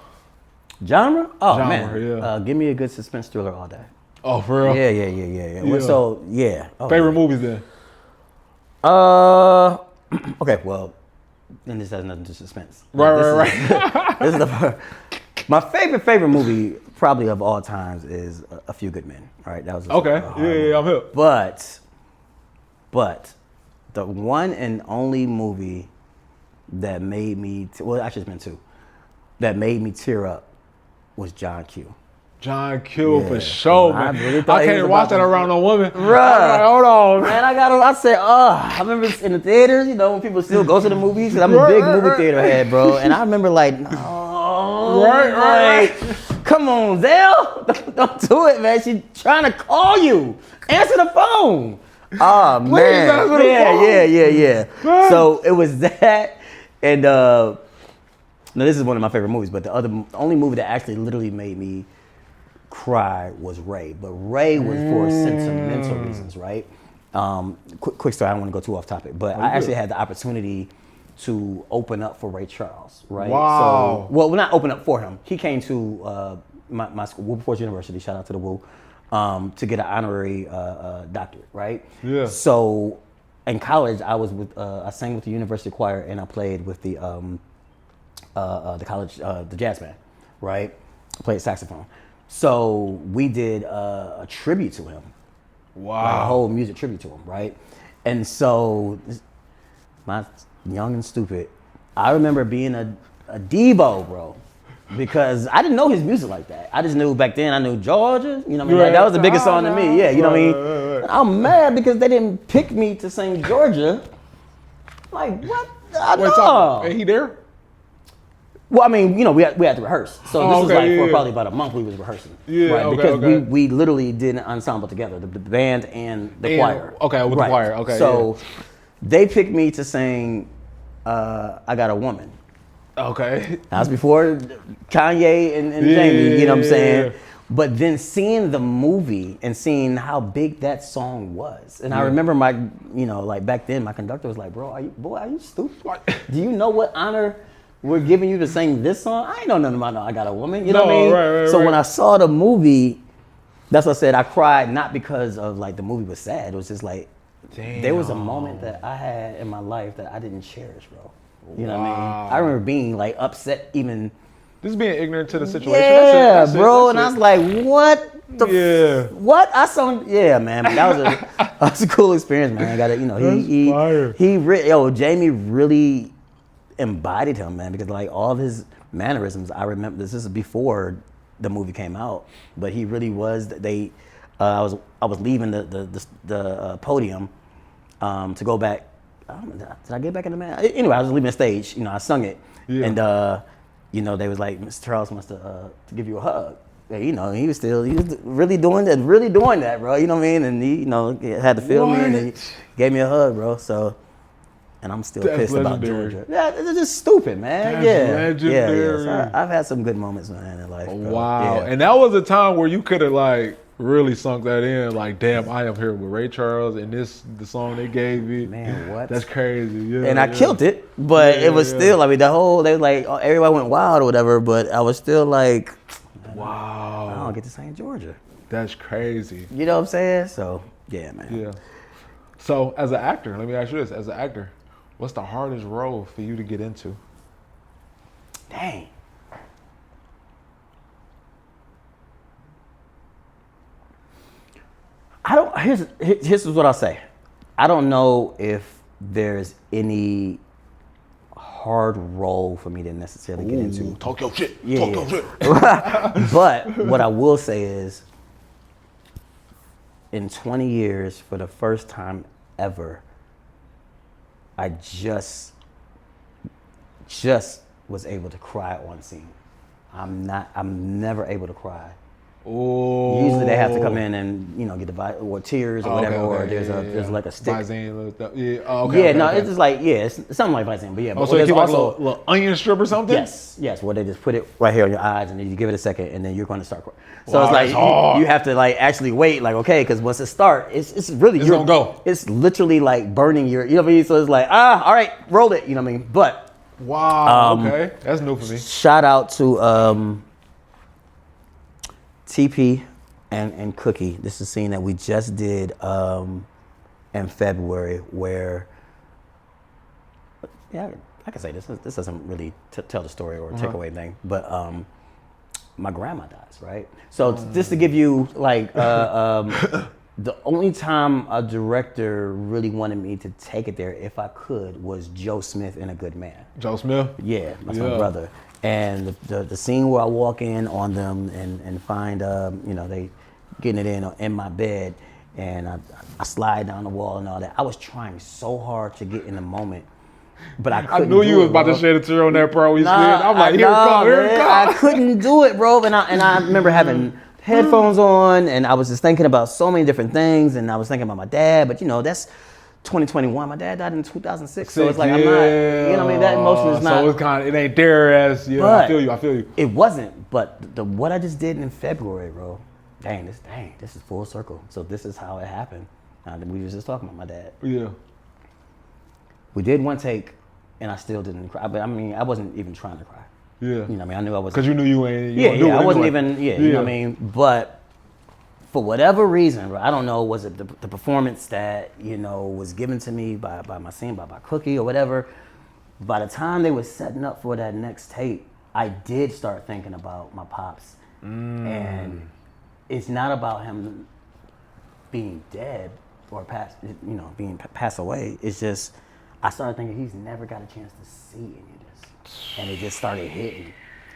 Genre? Oh,
Genre,
man.
yeah.
Give me a good suspense thriller all day.
Oh, for real?
Yeah. Well, so, yeah. Oh,
favorite movies, then?
Okay, well, then this has nothing to suspense.
Right.
This is my favorite movie probably of all times is A Few Good Men. Right, that was
okay. Yeah, I'm hip.
But the one and only movie that made me well, actually it's been two that made me tear up was John Q.
John Q for sure, man. I can't watch that around no woman.
Bruh.
Like, hold on,
man. I said, I remember in the theaters, you know, when people still go to the movies, because I'm a big movie theater head, bro. And I remember like, no, right. Come on, Zell. Don't do it, man. She's trying to call you. Answer the phone. Oh, man. Yeah. So it was that. And now this is one of my favorite movies, but the only movie that actually literally made me cry was Ray. But Ray was for sentimental reasons, right? Quick story, I don't want to go too off topic, but I actually had the opportunity to open up for Ray Charles, right?
Wow.
So, well, not open up for him. He came to my school, Wilberforce University, shout out to the Woo, to get an honorary doctorate, right?
Yeah.
So in college, I sang with the university choir and I played with the college, the jazz band, right? I played saxophone. So we did a tribute to him.
Wow.
Like a whole music tribute to him, right? And so, my young and stupid, I remember being a Devo, bro. Because I didn't know his music like that. I just knew back then, I knew Georgia. You know what I mean? Like, that was the biggest song to me. Yeah, you know what I mean? Right. I'm mad because they didn't pick me to sing Georgia. Like, what? No.
Ain't he there?
Well, I mean, you know, we had to rehearse. So this was like for probably about a month we was rehearsing.
Yeah,
right? Because we literally did an ensemble together, the band and the choir.
Okay, with the choir. Okay.
So they picked me to sing I Got a Woman.
Okay.
That was before Kanye and Jamie, you know what I'm saying? But then seeing the movie and seeing how big that song was. And I remember like back then my conductor was like, bro, are you stupid? Do you know what honor we're giving you to sing this song? I ain't know nothing about I Got a Woman. You know what I mean?
Right,
so when I saw the movie, that's what I said. I cried not because of like the movie was sad. It was just like, there was a moment that I had in my life that I didn't cherish, bro. You know what I mean? I remember being like upset even.
Just being ignorant to the situation.
Yeah, bro. And I was like, what
the
what? I saw, yeah, man. But that was a cool experience, man. I got it, you know, Jamie really embodied him, man, because like all of his mannerisms, I remember this is before the movie came out, but he really was. I was leaving the podium to go back. Did I get back in the man? Anyway, I was leaving the stage. You know, I sung it, and you know, they was like, Mr. Charles wants to give you a hug. Yeah, you know, he was really doing that, bro. You know what I mean? And he, you know, had to feel me, and he gave me a hug, bro. So. And I'm still pissed about Georgia. Yeah, it's just stupid, man.
That's legendary.
So I've had some good moments, man, in life. Bro.
Wow. And that was a time where you could have like really sunk that in. Like, damn, I am here with Ray Charles and the song they gave me.
Man, what?
That's crazy. Yeah.
And I killed it, but it was still, I mean, they was like, everybody went wild or whatever, but I was still like,
wow.
I don't get to sing Georgia.
That's crazy.
You know what I'm saying? So, yeah, man.
Yeah. So, as an actor, let me ask you this. As an actor, what's the hardest role for you to get into?
Dang. Here's what I'll say. I don't know if there's any hard role for me to necessarily get into.
Talk your shit.
Yeah,
Talk your shit.
But what I will say is, in 20 years, for the first time ever, I just was able to cry on scene. I'm never able to cry.
Oh.
Usually they have to come in and, you know, get the or tears or whatever, or there's like a stick.
Visine,
It's just like, it's something like Visine, but yeah. But
so you
there's
keep
also
like a little onion strip or something?
Yes, where they just put it right here on your eyes, and then you give it a second, and then you're going to start crying. So
Wow,
it's like you have to like actually wait, like, okay, because once it starts, it's really
It's gonna go.
It's literally like burning your, you know what I mean? So it's like, all right, roll it, you know what I mean? But
wow, okay, that's new for me.
shout out to TP and Cookie. This is a scene that we just did in February where, I can say this. This doesn't really tell the story or take away anything, but my grandma dies, right? So just to give you like, the only time a director really wanted me to take it there, if I could, was Joe Smith in A Good Man.
Joe Smith?
Yeah, that's my brother. And the scene where I walk in on them and find, you know, they getting it in my bed, and I slide down the wall and all that. I was trying so hard to get in the moment, but I couldn't.
I knew you was about
bro.
to shed a tear on that, bro. I'm like, here it comes.
I couldn't do it, bro. And I remember having headphones on, and I was just thinking about so many different things, and I was thinking about my dad, but you know, that's 2021. My dad died in 2006, so it's like I'm not, you know what I mean? That emotion is not.
So it's kind of, it ain't there as, I feel you.
It wasn't, but what I just did in February, bro, this is full circle. So this is how it happened. We was just talking about my dad.
Yeah.
We did one take, and I still didn't cry, but I mean, I wasn't even trying to cry.
Yeah.
You know what I mean? I knew I was.
Because you knew you ain't.
I wasn't even, you know what I mean? But for whatever reason, I don't know, was it the performance that, you know, was given to me by my scene, by Cookie or whatever. By the time they were setting up for that next tape, I did start thinking about my pops. And it's not about him being dead or pass away. It's just, I started thinking he's never got a chance to see any of this. And it just started hitting.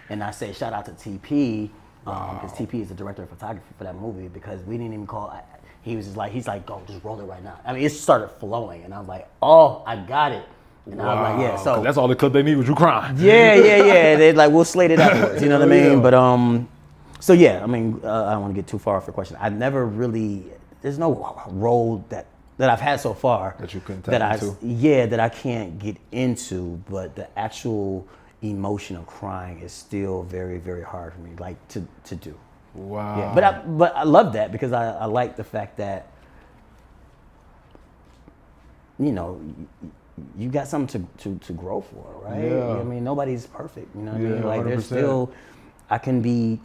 And I said, shout out to TP, because TP is the director of photography for that movie, because we didn't even call it. He's like, go, just roll it right now. I mean, it started flowing, and I was like, oh, I got it. And I was like, yeah, so.
That's all the clip they need was you crying.
Yeah. They're like, we'll slate it afterwards, you know what I mean? But, so yeah, I mean, I don't want to get too far off the question. I never really, there's no role that I've had so far.
That you couldn't tap into?
That I can't get into, but the actual emotion of crying is still very, very hard for me, like to do.
Wow.
Yeah, but I love that, because I like the fact that, you know, you got something to grow for, right?
Yeah.
I mean, nobody's perfect, you know what I
Yeah,
mean? Like
100%.
there's still, I can be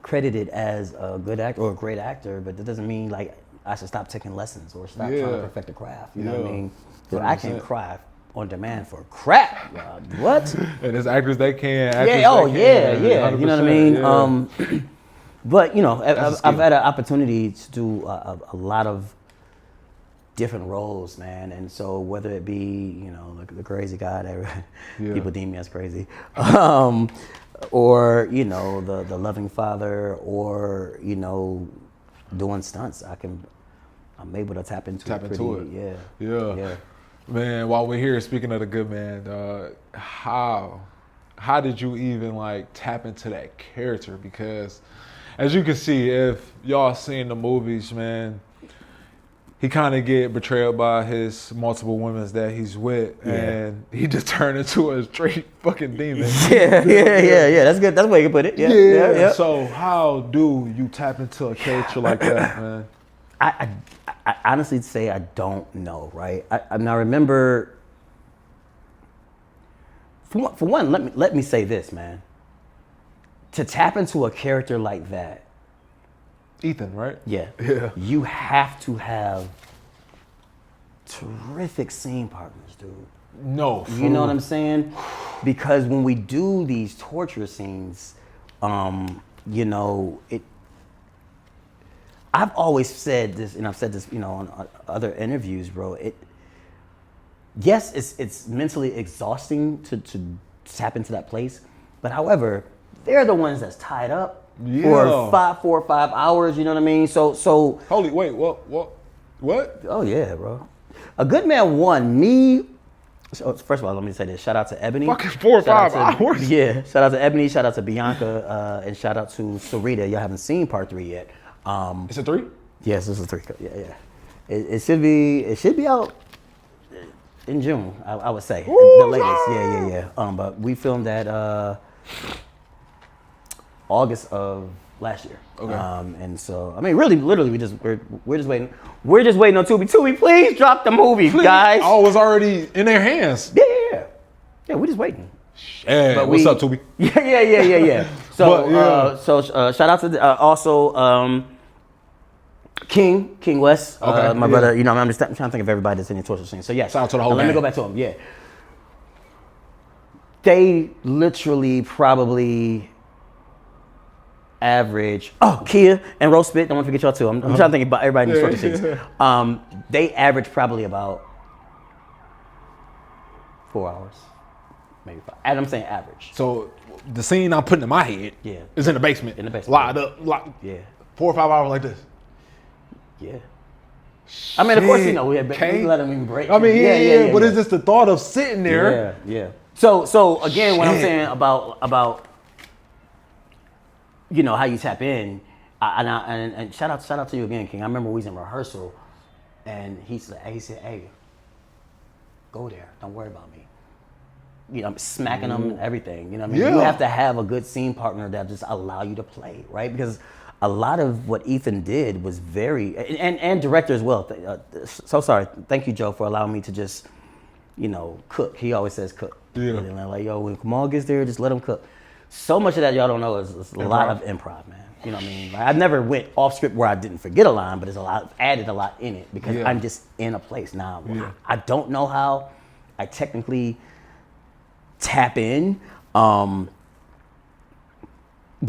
credited as a good actor or a great actor, but that doesn't mean like I should stop taking lessons or stop trying to perfect the craft. You know what I mean? So I can cry on demand for crap. What?
And there's actors they can.
Yeah. You know what I mean?
Yeah.
But you know, I've had an opportunity to do a lot of different roles, man. And so whether it be, you know, the crazy guy that people deem me as crazy, or you know, the loving father, or you know, doing stunts, I'm able to tap into it.
Yeah. Man, while we're here, speaking of the good man, how did you even like tap into that character? Because as you can see, if y'all seen the movies, man, he kind of get betrayed by his multiple women that he's with, and he just turned into a straight fucking demon.
Yeah. That's good. That's the way you can put it. Yeah.
So how do you tap into a character like that, man?
I honestly say I don't know, right? I remember, for one, let me say this, man. To tap into a character like that,
Ethan, right?
Yeah. You have to have terrific scene partners, dude.
No.
You know what I'm saying? Because when we do these torture scenes, you know, I've always said this, and I've said this, you know, on other interviews, bro. yes, it's mentally exhausting to tap into that place, but however, they're the ones that's tied up for 4 or 5 hours. You know what I mean? So
holy wait, what?
Oh yeah, bro. A Good Man won me. So first of all, let me say this. Shout out to Ebony.
Fucking 4 or 5 hours.
Yeah. Shout out to Ebony. Shout out to Bianca. And shout out to Sarita. Y'all haven't seen part 3 yet.
It's a 3?
Yes, this is 3. Yeah. It should be out in June. I would say the latest. Yeah. But we filmed that August of last year.
Okay.
And so I mean, really, literally, we're just waiting. We're just waiting on Tubi. Tubi, please drop the movie, guys.
Oh, it was already in their hands.
Yeah. We're just waiting.
Yeah. But what's up, Tubi?
Yeah. So, shout out to also King West, my brother. You know, I'm trying to think of everybody that's in the torture scene. So yes.
Shout out to the whole
Let me go back to him. Yeah. They literally probably average. Oh, Kia and Roast Spit. Don't want to forget y'all too. I'm trying to think about everybody in the torture scenes. They average probably about 4 hours, maybe 5. And I'm saying average.
So the scene I'm putting in my head is in the basement. Locked up. Yeah. 4 or 5 hours like this.
Yeah. I mean, of course, you know, we let them even break.
I mean, but it's just the thought of sitting there.
Yeah. So again, what I'm saying about you know how you tap in, and shout out to you again, King. I remember we was in rehearsal, and he said, "Hey, go there. Don't worry about me." You know, I'm smacking them and everything. You know what I mean? You have to have a good scene partner that just allow you to play, right? Because a lot of what Ethan did was very, and director as well. So sorry. Thank you, Joe, for allowing me to just, you know, cook. He always says cook. Yeah. And I'm like, yo, when Kamal gets there, just let him cook. So much of that y'all don't know is a lot of improv, man. You know what I mean? Like, I never went off script where I didn't forget a line, but there's added a lot in it because I'm just in a place now. I don't know how I technically tap in, but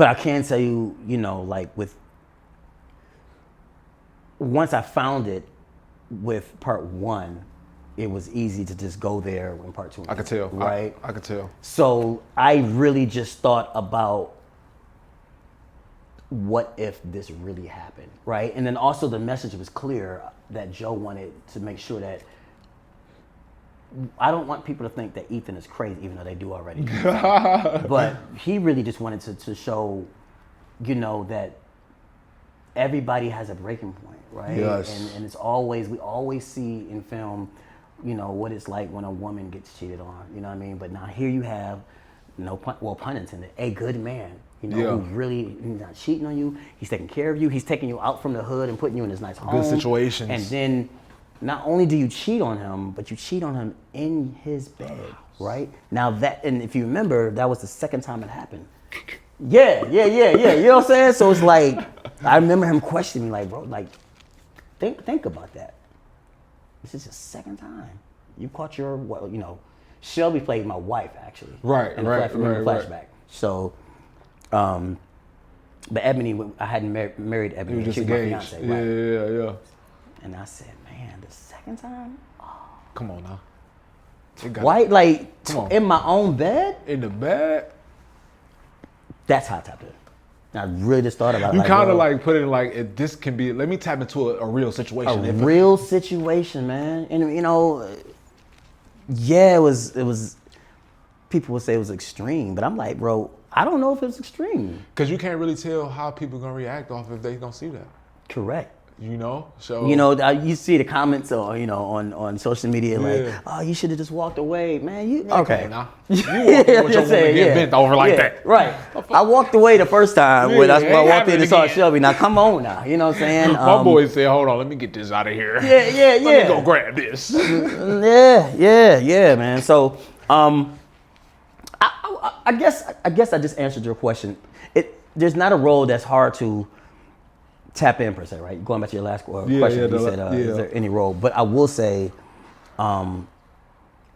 I can tell you, you know, like once I found it with part 1, it was easy to just go there in part 2.
I could tell.
Right?
I could tell.
So I really just thought about what if this really happened, right? And then also the message was clear that Joe wanted to make sure that I don't want people to think that Ethan is crazy, even though they do already. But he really just wanted to show, you know, that everybody has a breaking point, right?
Yes.
And it's always, we always see in film, you know, what it's like when a woman gets cheated on, you know what I mean? But now here you have, pun intended, a good man, you know, who's really not cheating on you. He's taking care of you. He's taking you out from the hood and putting you in this nice home.
Good situations.
And then not only do you cheat on him, but you cheat on him in his bed, right? Now that, and if you remember, that was the second time it happened. Yeah. You know what I'm saying? So it's like, I remember him questioning me, like, bro, like, think about that. This is the second time you caught your, well, you know, Shelby played my wife actually.
Right.
Flashback. So, but Ebony, I hadn't married Ebony.
You were just
she was
engaged.
my fiance, right?
Yeah.
And I said, man, the second time? Oh.
Come on now.
White, like, in my own bed?
In the bed?
That's how I tapped in. I really just thought about it.
You kind of like put it in like, if this can be, let me tap into a real situation.
A real situation, man. And, you know, yeah, it was, people would say it was extreme, but I'm like, bro, I don't know if it was extreme.
Because you can't really tell how people are going to react off if they don't see that.
Correct.
You know, so
you know, you see the comments, or you know, on social media, like, oh, you should have just walked away, man. Okay,
now you walked with your woman getting bent over like that,
right? I walked away the first time when I walked in and saw Shelby. Now come on, now, you know what I'm saying?
My boy said, "Hold on, let me get this out of here."
Yeah.
Let me go grab this.
yeah, man. So, I guess I just answered your question. There's not a role that's hard to tap in per se, right? Going back to your last question, you said, is there any role? But I will say,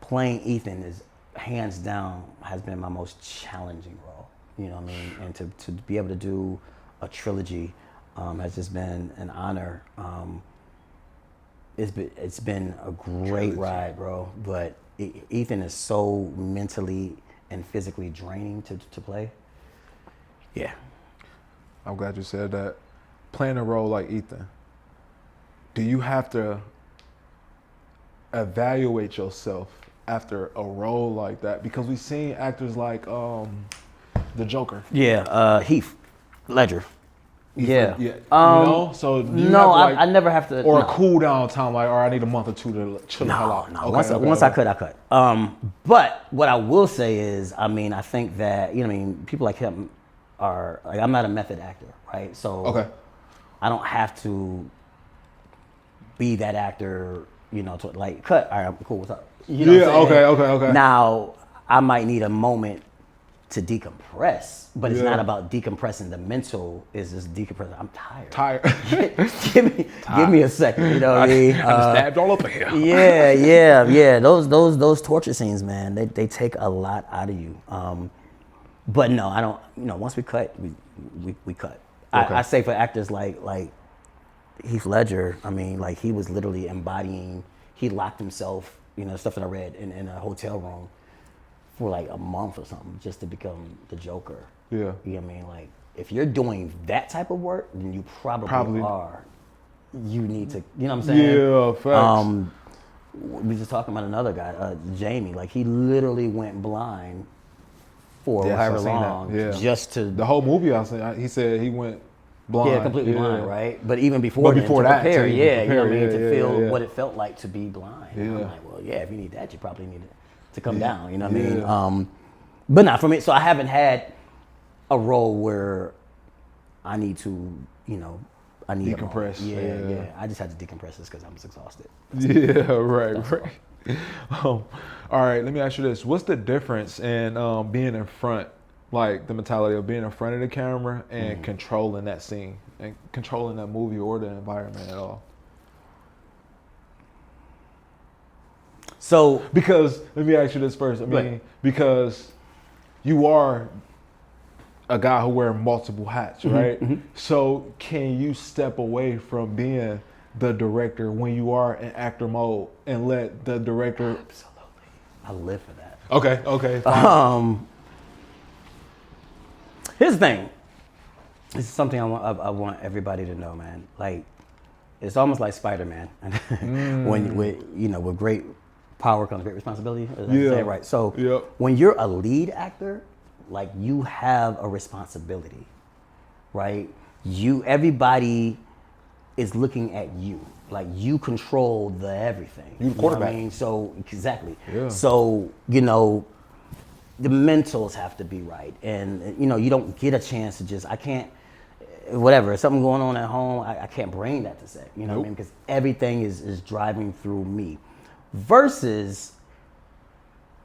playing Ethan is hands down has been my most challenging role. You know what I mean? And to be able to do a trilogy has just been an honor. it's been a great ride, bro. But Ethan is so mentally and physically draining to play. Yeah.
I'm glad you said that. Playing a role like Ethan, do you have to evaluate yourself after a role like that? Because we've seen actors like the Joker.
Yeah, Heath Ledger. Yeah.
You know, so
I never have to.
Or a cool down time, like, or I need a month or two to chill the hell out.
No, once I cut, I cut. But what I will say is, I mean, I think that, people like him are, like, I'm not a method actor, right? So I don't have to be that actor, to like cut. All right, I'm cool. What's up? You know what I'm saying? Okay. Now, I might need a moment to decompress, but it's not about decompressing the mental. It's just decompressing. I'm tired. Give me a second. You know what I mean?
I'm stabbed all over here.
Yeah. Those torture scenes, man, they take a lot out of you. But no, I don't. Once we cut, we cut. I say for actors like Heath Ledger, I mean, like, he was literally embodying. He locked himself, stuff that I read in a hotel room for like a month or something just to become the Joker.
Yeah.
You know what I mean? Like, if you're doing that type of work, then you probably are. You need to, you know what I'm saying?
Yeah, facts.
We just talking about another guy, Jamie. Like, he literally went blind for however long just to.
The whole movie, he said he went blind.
Yeah, completely blind, right? But even before that, prepare, to feel what it felt like to be blind. Yeah. I'm like, well, yeah, if you need that, you probably need it to come down, you know what I mean? But not for me. So I haven't had a role where I need to, I need
decompress.
Yeah. I just had to decompress this because I'm just exhausted.
Yeah, right. All right, let me ask you this. What's the difference in being in front, like the mentality of being in front of the camera and controlling that scene and controlling that movie or the environment at all?
So,
because let me ask you this first. I mean, because you are a guy who wears multiple hats, right? So can you step away from being the director when you are in actor mode and let the director?
Absolutely. I live for that.
Okay. Fine.
Here's the thing. This is something I want everybody to know, man. Like, it's almost like Spider-Man. When with great power comes great responsibility. Say it right. So when you're a lead actor, like, you have a responsibility, right? Everybody is looking at you. Like, you control the everything.
You the quarterback.
Know what I mean? So exactly.
Yeah.
So the mentals have to be right, and you don't get a chance to just, I can't, whatever, something going on at home, I can't bring that to set. You know what I mean? Because everything is driving through me. Versus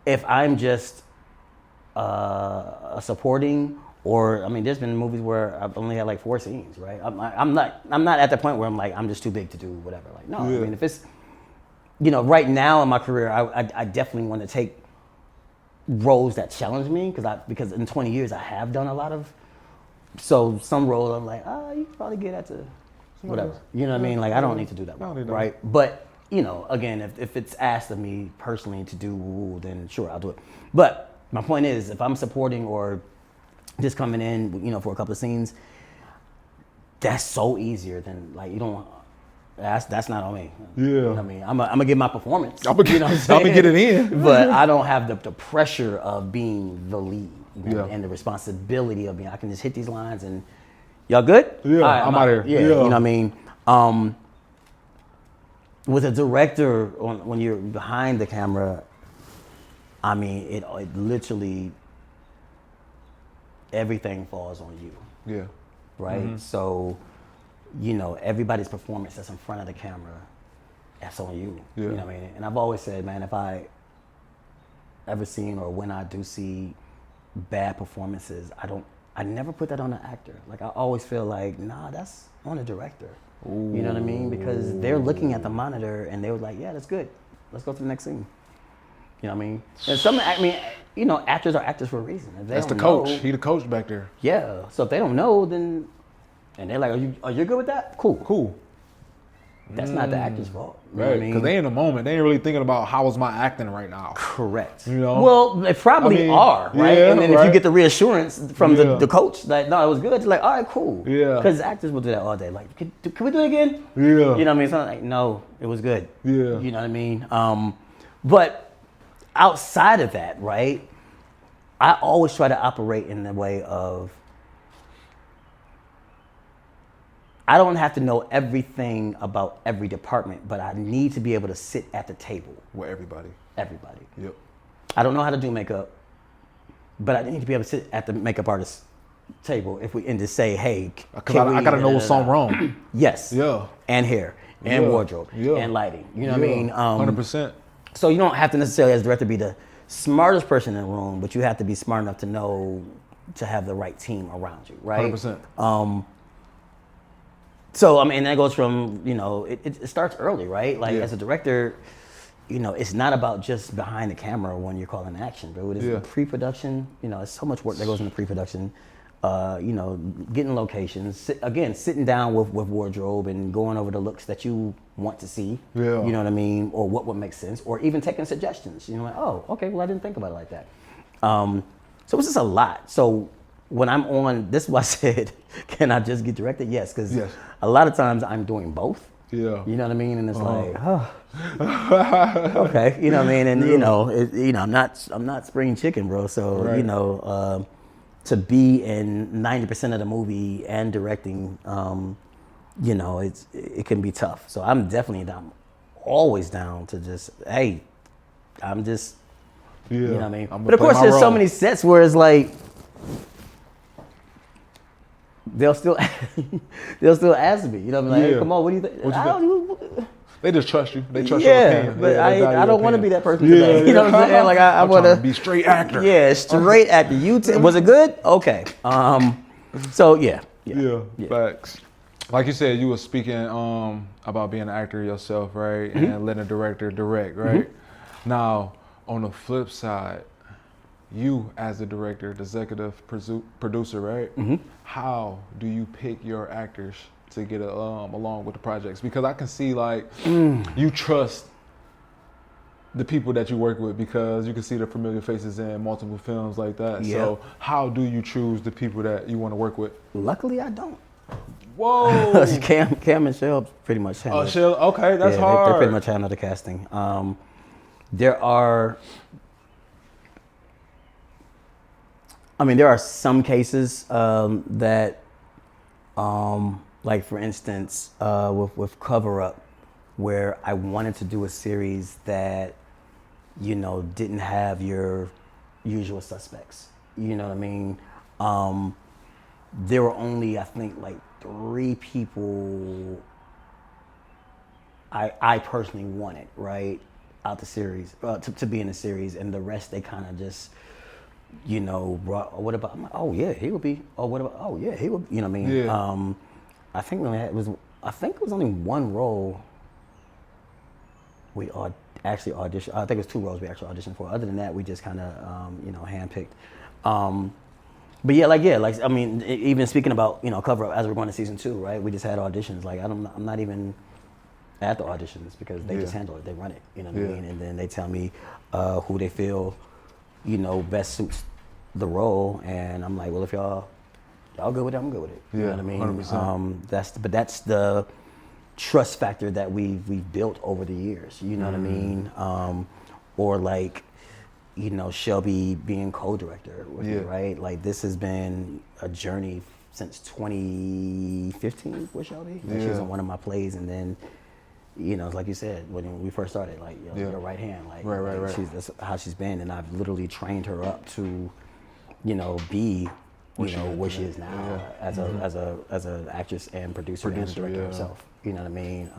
if I'm just a supporting, or there's been movies where I've only had like 4 scenes, right? I'm not at the point where I'm like, I'm just too big to do whatever. Like, no, I mean, if it's, right now in my career, I definitely want to take roles that challenge me because in 20 years I have done a lot of. So some roles I'm like, you can probably get that to whatever. You know what I mean? Like, I don't need to do that one, right? But again, if it's asked of me personally to do, then sure, I'll do it. But my point is, if I'm supporting or just coming in, for a couple of scenes, that's so easier than, like, that's not on me.
Yeah.
You know what I mean? I'm gonna give my performance.
I'm gonna get it in.
But I don't have the pressure of being the lead, and the responsibility of being, I can just hit these lines and, y'all good?
Yeah, right, I'm out here.
Yeah, you know what I mean? With a director, when you're behind the camera, I mean, it literally, everything falls on you.
Yeah.
Right? So, everybody's performance that's in front of the camera, that's on you.
Yeah.
You know what I mean? And I've always said, man, if I ever seen, or when I do see bad performances, I never put that on the actor. Like, I always feel like, nah, that's on the director. Ooh. You know what I mean? Because they're looking at the monitor and they were like, yeah, that's good. Let's go to the next scene. You know what I mean? And actors are actors for a reason.
That's the coach. He the coach back there.
Yeah. So if they don't know, then, and they're like, are you good with that? Cool. That's not the actor's fault. You know
Right,
what I mean?
because they in the moment. They ain't really thinking about how is my acting right now.
Correct.
You know?
Well, they probably are, right?
yeah,
and then if you get the reassurance from the coach that, no, it was good, it's like, all right, cool.
Yeah.
Because actors will do that all day. Like, can we do it again?
Yeah.
You know what I mean? So I'm like, no, it was good.
Yeah.
You know what I mean? But outside of that, right, I always try to operate in the way of, I don't have to know everything about every department, but I need to be able to sit at the table.
With everybody.
Everybody.
Yep.
I don't know how to do makeup, but I need to be able to sit at the makeup artist table and just say, hey,
because I gotta know what's something wrong.
Yes.
Yeah.
And hair, and wardrobe, and lighting. You know what I mean?
100%.
So you don't have to necessarily, as a director, be the smartest person in the room, but you have to be smart enough to know to have the right team around you, right?
100%.
So, I mean, that goes from, you know, it starts early, right? Like, as a director, you know, it's not about just behind the camera when you're calling action, bro. It is pre-production. You know, there's so much work that goes into pre-production. You know, getting locations, sitting down with wardrobe and going over the looks that you want to see.
Yeah.
You know what I mean? Or what would make sense, or even taking suggestions. You know, like, oh, okay, well, I didn't think about it like that. So it's just a lot. So when I'm on, this is why I said, can I just get directed? Yes, because a lot of times I'm doing both. Yeah. You know what I mean? And it's like, oh, okay. You know what I mean? And you know, I'm not spring chicken, bro. So you know, to be in 90% of the movie and directing, you know, it can be tough. So I'm always down to just, hey, I'm just, you know what I mean? But of course, there's so many sets where it's like, they'll still ask me, you know what I mean? Like, hey, come on, what do you think?
They just trust you. They trust your opinion.
But I don't want to be that person today. You know what I'm saying? Like I want to
be straight actor.
Yeah, straight actor. Was it good? Okay. So yeah.
Facts. Like you said, you were speaking about being an actor yourself, right? And letting a director direct, right? Now, on the flip side, you as the director, the executive producer, right? How do you pick your actors to get along with the projects? Because I can see like you trust the people that you work with because you can see the familiar faces in multiple films like that. So how do you choose the people that you want to work with?
Luckily, I don't.
Whoa.
Cam and Shell pretty much handle it.
Shell, okay, that's hard.
They pretty much handle the casting. There are some cases that, like for instance, with Cover Up, where I wanted to do a series that, you know, didn't have your usual suspects. You know what I mean? There were only, I think, like 3 people I personally wanted, right, out the series, to be in the series, and the rest they kind of just, you know, what about? I'm like, oh yeah, he would be. Oh, what about? Oh yeah, he would. You know what I mean? Yeah. I think it was only one role we actually auditioned. I think it was 2 roles we actually auditioned for. Other than that, we just kind of you know, handpicked. But like I mean, even speaking about, you know, Cover Up as we're going to season 2, right? We just had auditions. Like I'm not even at the auditions because they just handle it. They run it. You know what I mean? And then they tell me who they feel, you know, best suits the role, and I'm like, well, if y'all good with it, I'm good with it. You know what I mean?
100%.
That's the trust factor that we've built over the years. You know what I mean? Or like, you know, Shelby being co-director with me, right? Like this has been a journey since 2015 with Shelby. Like, she was on one of my plays, and then, you know, like you said, when we first started, like, your right hand, like,
right.
That's how she's been, and I've literally trained her up to, you know, be, you know, where she is now as a actress and producer and director herself. You know what I mean?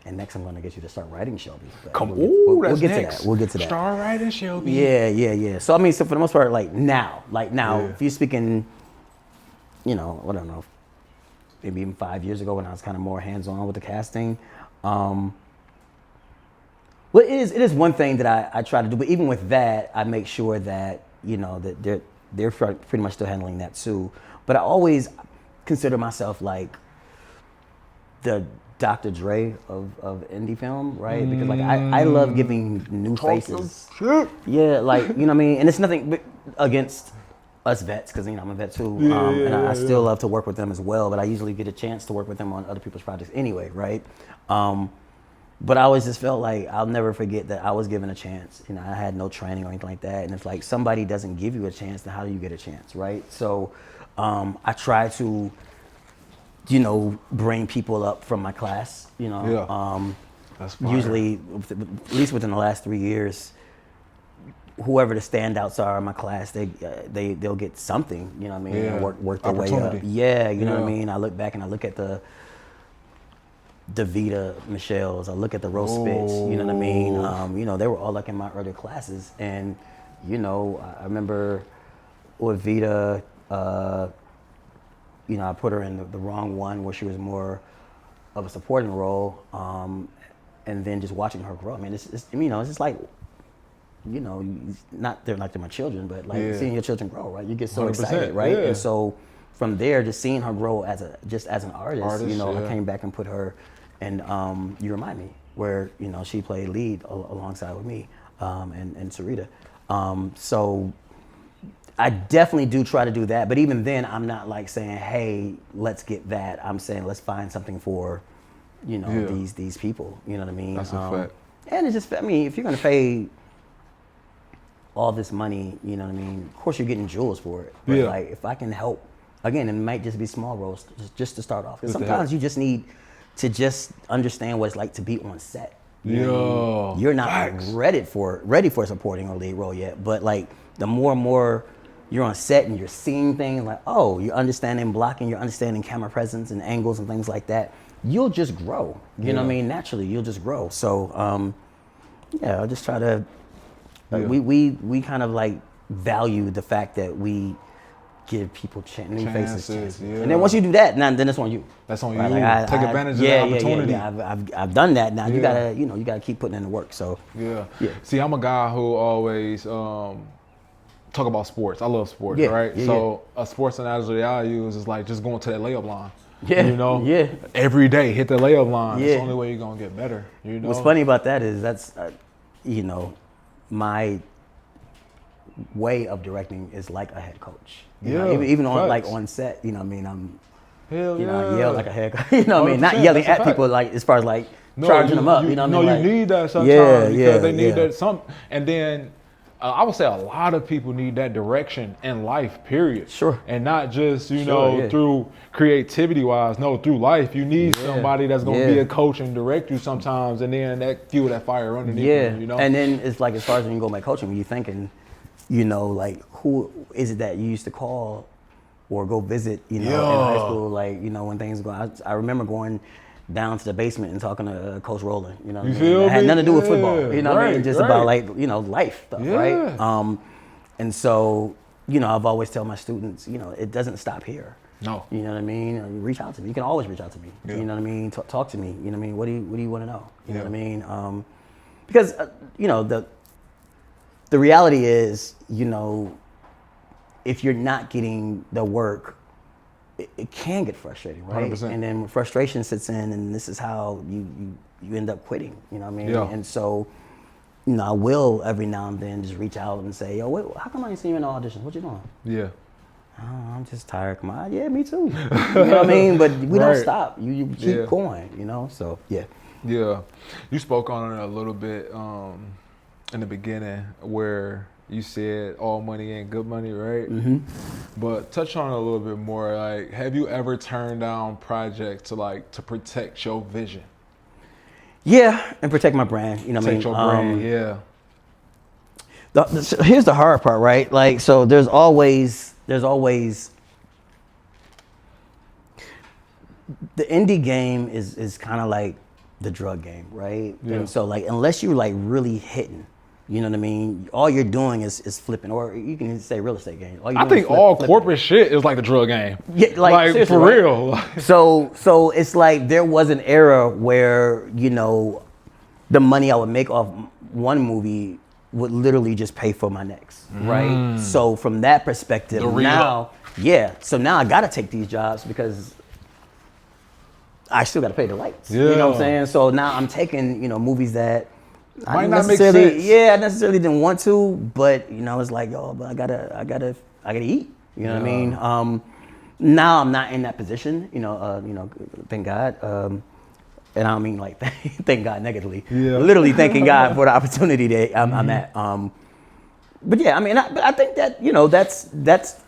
And next, I'm gonna get you to start writing Shelby.
We'll get
to that. We'll get to that.
Start writing Shelby.
Yeah. So I mean, for the most part, like now, if you're speaking, you know, I don't know, maybe even 5 years ago when I was kind of more hands-on with the casting. Well, it is one thing that I try to do, but even with that, I make sure that, you know, that they're pretty much still handling that too. But I always consider myself like the Dr. Dre of indie film, right? Because like I love giving new faces. Yeah, like you know what I mean. And it's nothing against us vets, because you know I'm a vet too, and I still love to work with them as well. But I usually get a chance to work with them on other people's projects anyway, right? But I always just felt like I'll never forget that I was given a chance. You know, I had no training or anything like that. And it's like somebody doesn't give you a chance, then how do you get a chance, right? So I try to, you know, bring people up from my class, you know.
That's fire.
Usually, at least within the last 3 years, whoever the standouts are in my class, they'll get something, you know what I mean?
Yeah.
Work their way up. Yeah, you know what I mean? I look back and I look at the Vita Michelle's, I look at the Rose Spitz, you know what I mean? You know, they were all like in my earlier classes. And, you know, I remember with Vita, you know, I put her in the wrong one where she was more of a supporting role. And then just watching her grow. I mean, it's you know, it's just like, you know, they're my children, but like seeing your children grow, right? You get so excited, right? And so from there, just seeing her grow as an artist, you know, I came back and put her in You Remind Me, where, you know, she played lead alongside with me, and Sarita. So I definitely do try to do that, but even then, I'm not like saying, hey, let's get that. I'm saying, let's find something for, you know, these people, you know what I mean?
That's a fact.
And it's just, I mean, if you're gonna pay all this money, you know what I mean? Of course, you're getting jewels for it. But like, if I can help, again, it might just be small roles, just to start off. Because sometimes you just need to just understand what it's like to be on set. You know what I mean? You're not ready for a supporting or lead role yet, but like the more and more you're on set and you're seeing things like, oh, you're understanding blocking, you're understanding camera presence and angles and things like that, you'll just grow. You know what I mean? Naturally, you'll just grow. So, yeah, I'll just try to. We kind of like value the fact that we give people new faces chances. And then once you do that, then it's on you.
That's on
right?
you.
Like
Take advantage of the opportunity.
I've done that. Now you gotta keep putting in the work. So
See, I'm a guy who always talk about sports. I love sports, right? So a sports analogy I use is like just going to that layup line. You know, every day hit the layup line. It's the only way you're gonna get better. You know,
what's funny about that is that's, you know, my way of directing is like a head coach. You know, even on like on set, you know what I mean? I yell like a head coach. You know what I mean? Not yelling at people like as far as like charging them up. You know what I mean?
No, you need that sometimes because they need that and then I would say a lot of people need that direction in life, period.
Sure.
And not just, you know, through creativity wise. No, through life. You need somebody that's going to be a coach and direct you sometimes, and then that fuel that fire underneath you, you know? And
then it's like, as far as when you go back coaching, when you're thinking, you know, like, who is it that you used to call or go visit, you know, in high school, like, you know, when things go, I remember going down to the basement and talking to Coach Rowland, you know what I mean? It had nothing to do with football, you know what I mean? Just about like, you know, life stuff, right? And so, you know, I've always tell my students, you know, it doesn't stop here.
No.
You know what I mean? Reach out to me. You can always reach out to me. You know what I mean? Talk to me. You know what I mean? What do you want to know? You know what I mean? Because, you know, the reality is, you know, if you're not getting the work, it can get frustrating, right?
100%.
And then when frustration sits in, and this is how you end up quitting, you know what I mean? And so, you know, I will every now and then just reach out and say, yo, wait, how come I ain't seen you in the auditions? What you doing? Oh, I'm just tired. Come on. Yeah, me too. You know what I mean? But we don't stop. You keep going, you know? So, yeah.
You spoke on it a little bit in the beginning where you said all money ain't good money, right? But touch on it a little bit more. Like, have you ever turned down projects to protect your vision?
Yeah, and protect my brand. You know what I mean?
Protect your brand,
So here's the hard part, right? Like, so there's always the indie game is kind of like the drug game, right? And so like, unless you're like really hitting, you know what I mean? All you're doing is flipping, or you can say real estate game.
I think all corporate shit is like the drug game.
Yeah, like
for real.
So it's like there was an era where, you know, the money I would make off one movie would literally just pay for my next, right? So from that perspective, so now I gotta take these jobs because I still got to pay the lights.
Yeah.
You know what I'm saying? So now I'm taking, movies that
Might not make sense.
I necessarily didn't want to, but it's like, yo, but I gotta eat. You know what I mean? Now I'm not in that position. Thank God. And I don't mean like thank God negatively.
Yeah.
Literally thanking God for the opportunity that I'm at. But yeah, I mean, I think that that's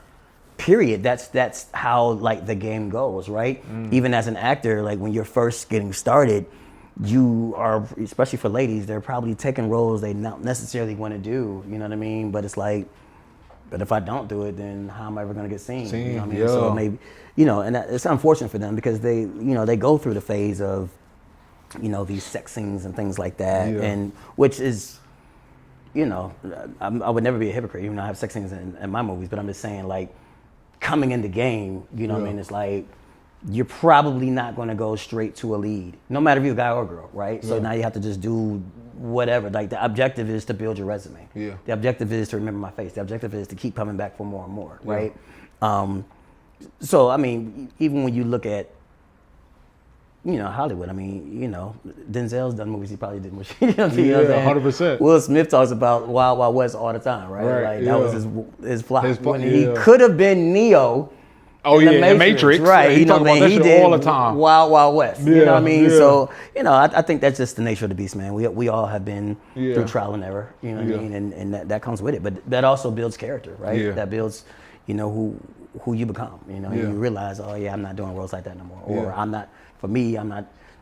period. That's how like the game goes, right? Even as an actor, like when you're first getting started, you are, especially for ladies, they're probably taking roles they not necessarily want to do. You know what I mean? But it's like, but if I don't do it, then how am I ever going to get seen? You know what I mean?
Yeah.
So maybe, and it's unfortunate for them because they, they go through the phase of, these sex scenes and things like that, and which is, I would never be a hypocrite, even though I have sex scenes in my movies, but I'm just saying, like, coming in the game, what I mean? It's like, you're probably not going to go straight to a lead, no matter if you're a guy or a girl, right? So now you have to just do whatever. Like, the objective is to build your resume.
Yeah.
The objective is to remember my face. The objective is to keep coming back for more and more, right? So, I mean, even when you look at, Hollywood, I mean, Denzel's done movies he probably didn't wish. You know what I'm saying?
100%.
Will Smith talks about Wild Wild West all the time, right? Like, that was his flop. When he could have been Neo.
Oh yeah, in Matrix.
Right.
Yeah, he talk about that shit all the time.
Wild Wild West.
Yeah,
you know what I mean?
Yeah.
So, I think that's just the nature of the beast, man. We all have been through trial and error, you know what I mean? And that comes with it. But that also builds character, right?
Yeah.
That builds, who you become. You realize, oh yeah, I'm not doing roles like that no more. Or I'm not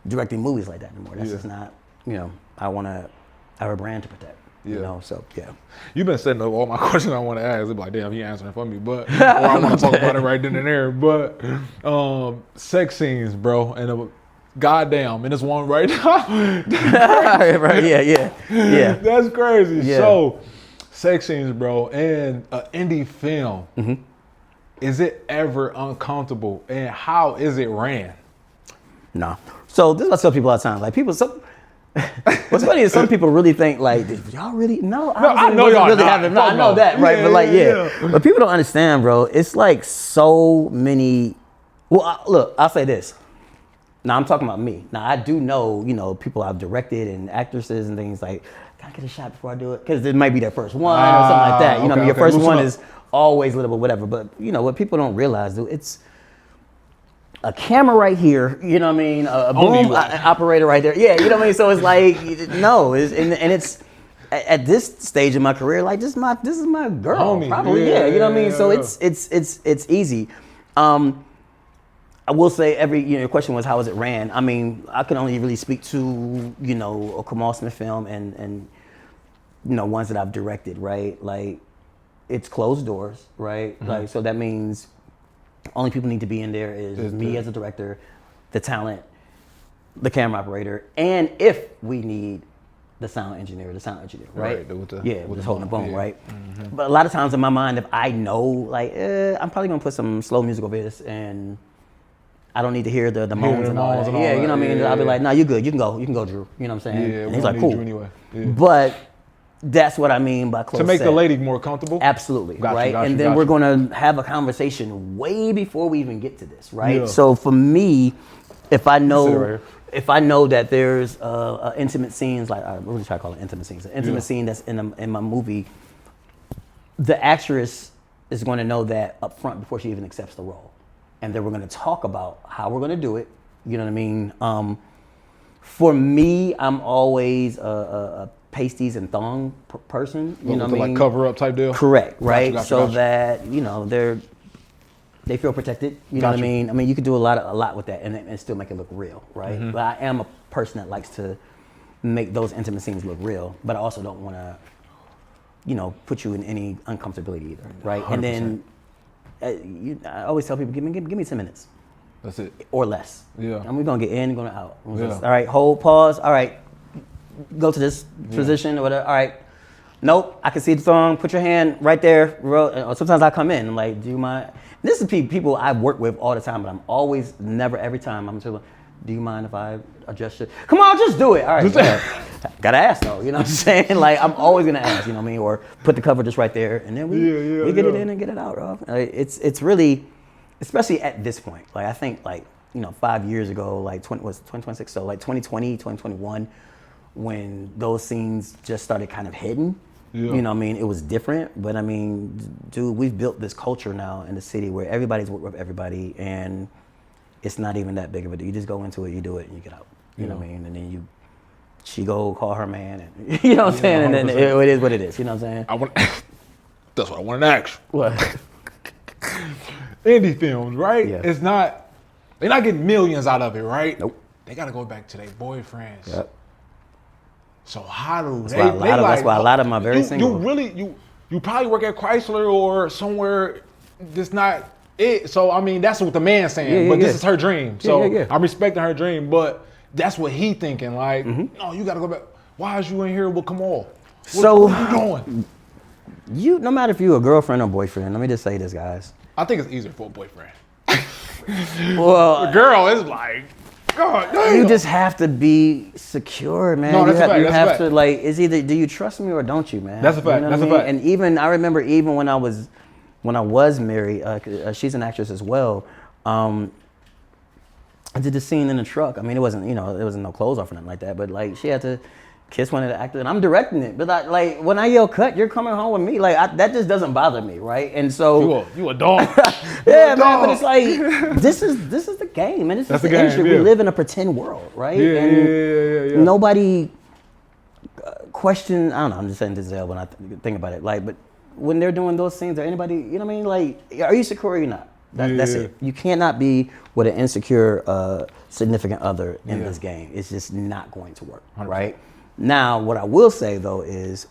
directing movies like that anymore. That's just not, I have a brand to protect. So yeah.
You've been setting up all my questions I want to ask. It's like, damn, he answering for me, but or I want to talk about it right then and there. But sex scenes, bro, and goddamn, and it's one right now.
Right, yeah.
That's crazy.
Yeah.
So, sex scenes, bro, and an indie film. Is it ever uncomfortable, and how is it ran?
No. So this is what I tell people all the time. Like what's funny is some people really think like, y'all really
I know y'all
really
not.
having. No, I know that, right? But like, but people don't understand, bro. It's like so many. Well, look, I'll say this. Now I'm talking about me. Now I do know, people I've directed and actresses and things like, can I get a shot before I do it? Because it might be their first one or something like that. Your first one is always little, whatever. But what people don't realize, dude, it's a camera right here, you know what I mean? A boom operator right there. Yeah, you know what I mean? So it's like, no, and it's at this stage of my career, like this is my girl, homie, probably. Yeah, you know what I mean? So it's easy. I will say your question was how is it ran? I mean, I can only really speak to, a Kamal Smith film and ones that I've directed, right? Like, it's closed doors, right? Like, so that means only people need to be in there is me as a director, the talent, the camera operator, and if we need the sound engineer, right? With just holding the boom, right? But a lot of times in my mind, if I know, like, I'm probably gonna put some slow music over this, and I don't need to hear the moans and all that. Yeah, you know what I mean? I'll be like, nah, you good, you can go, Drew. You know what I'm saying?
Yeah,
and he's like, cool.
Anyway.
But that's what I mean by close
to make
set.
the lady more comfortable.
Absolutely, right? And then we're going to have a conversation way before we even get to this, right? Yeah. So for me, if I know that there's intimate scenes, like I really try to call it intimate scenes, an intimate scene that's in my movie, the actress is going to know that up front before she even accepts the role, and then we're going to talk about how we're going to do it. You know what I mean? For me, I'm always a pasties and thong person, you know what I mean?
Like cover up type deal?
Correct, right? Gotcha. That, they feel protected, you know what I mean? I mean, you could do a lot with that and still make it look real, right? But I am a person that likes to make those intimate scenes look real, but I also don't want to, put you in any uncomfortability either, right? 100%. And then I always tell people, give me 10 minutes.
That's it.
Or less.
Yeah.
And we're going to get in, going out. All right, hold, pause, all right. Go to this position or whatever. All right. Nope. I can see the thong. Put your hand right there. Sometimes I come in. I'm like, do you mind? This is people I work with all the time, but I'm always, never, every time I'm telling, do you mind if I adjust it? Come on, just do it. All right. Gotta ask though. You know what I'm saying? Like, I'm always gonna ask. You know what I mean? Or put the cover just right there, and then we get it in and get it out. It's really, especially at this point. Like, I think like 5 years ago, like 2026, so like 2020, 2021, when those scenes just started kind of hidden. You know what I mean? It was different, but I mean, dude, we've built this culture now in the city where everybody's with everybody, and it's not even that big of a deal. You just go into it, you do it, and you get out. You know what I mean? And then she go call her man, and you know what I'm saying? 100%. And then it is what it is. You know what I'm saying?
That's what I wanted to ask.
What?
Indie films, right?
Yeah.
It's not. They're not getting millions out of it, right?
Nope.
They got to go back to their boyfriends.
Yep.
So how do
that's
they?
That's why a lot of them are very single.
You probably work at Chrysler or somewhere that's not it. So I mean, that's what the man's saying. But this is her dream. So I'm respecting her dream. But that's what he thinking. Like, no, you got to go back. Why is you in here with Kamal? What are you doing?
No matter if you're a girlfriend or boyfriend, let me just say this, guys.
I think it's easier for a boyfriend.
Well,
a girl is like, God damn.
You just have to be secure, man.
No, that's a fact.
You have to, like, it's either do you trust me or don't you, man?
That's a fact.
You know
That's
what
a
I mean?
fact.
And even I remember when I was married, she's an actress as well. I did the scene in the truck. I mean, it wasn't no clothes off or nothing like that, but like she had to kiss one of the actors, and I'm directing it. But like when I yell cut, you're coming home with me. Like that just doesn't bother me, right? And so
you a dog.
Yeah, man. But it's like this is the game, and this is the industry. We live in a pretend world, right?
Yeah.
Nobody question. I don't know. I'm just saying this when I think about it. Like, but when they're doing those things, or anybody, you know what I mean? Like, are you secure or you're not? That's it. You cannot be with an insecure significant other in this game. It's just not going to work, 100%. Right? Now, what I will say though is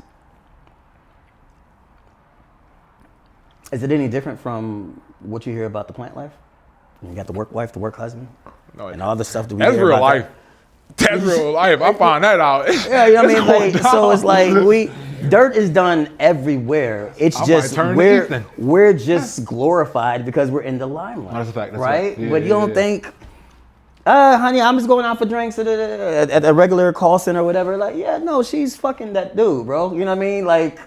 it any different from what you hear about the plant life? You got the work wife, the work husband, and all the stuff that we
That's
hear
real
about
life. That's real life. I found that out.
Yeah, you know what I mean? Like, so it's like dirt is done everywhere. It's just we're just glorified because we're in the limelight.
That's a fact. That's
right?
Yeah,
but you don't think, honey, I'm just going out for drinks at a regular call center or whatever. Like, yeah, no, she's fucking that dude, bro. You know what I mean? Like,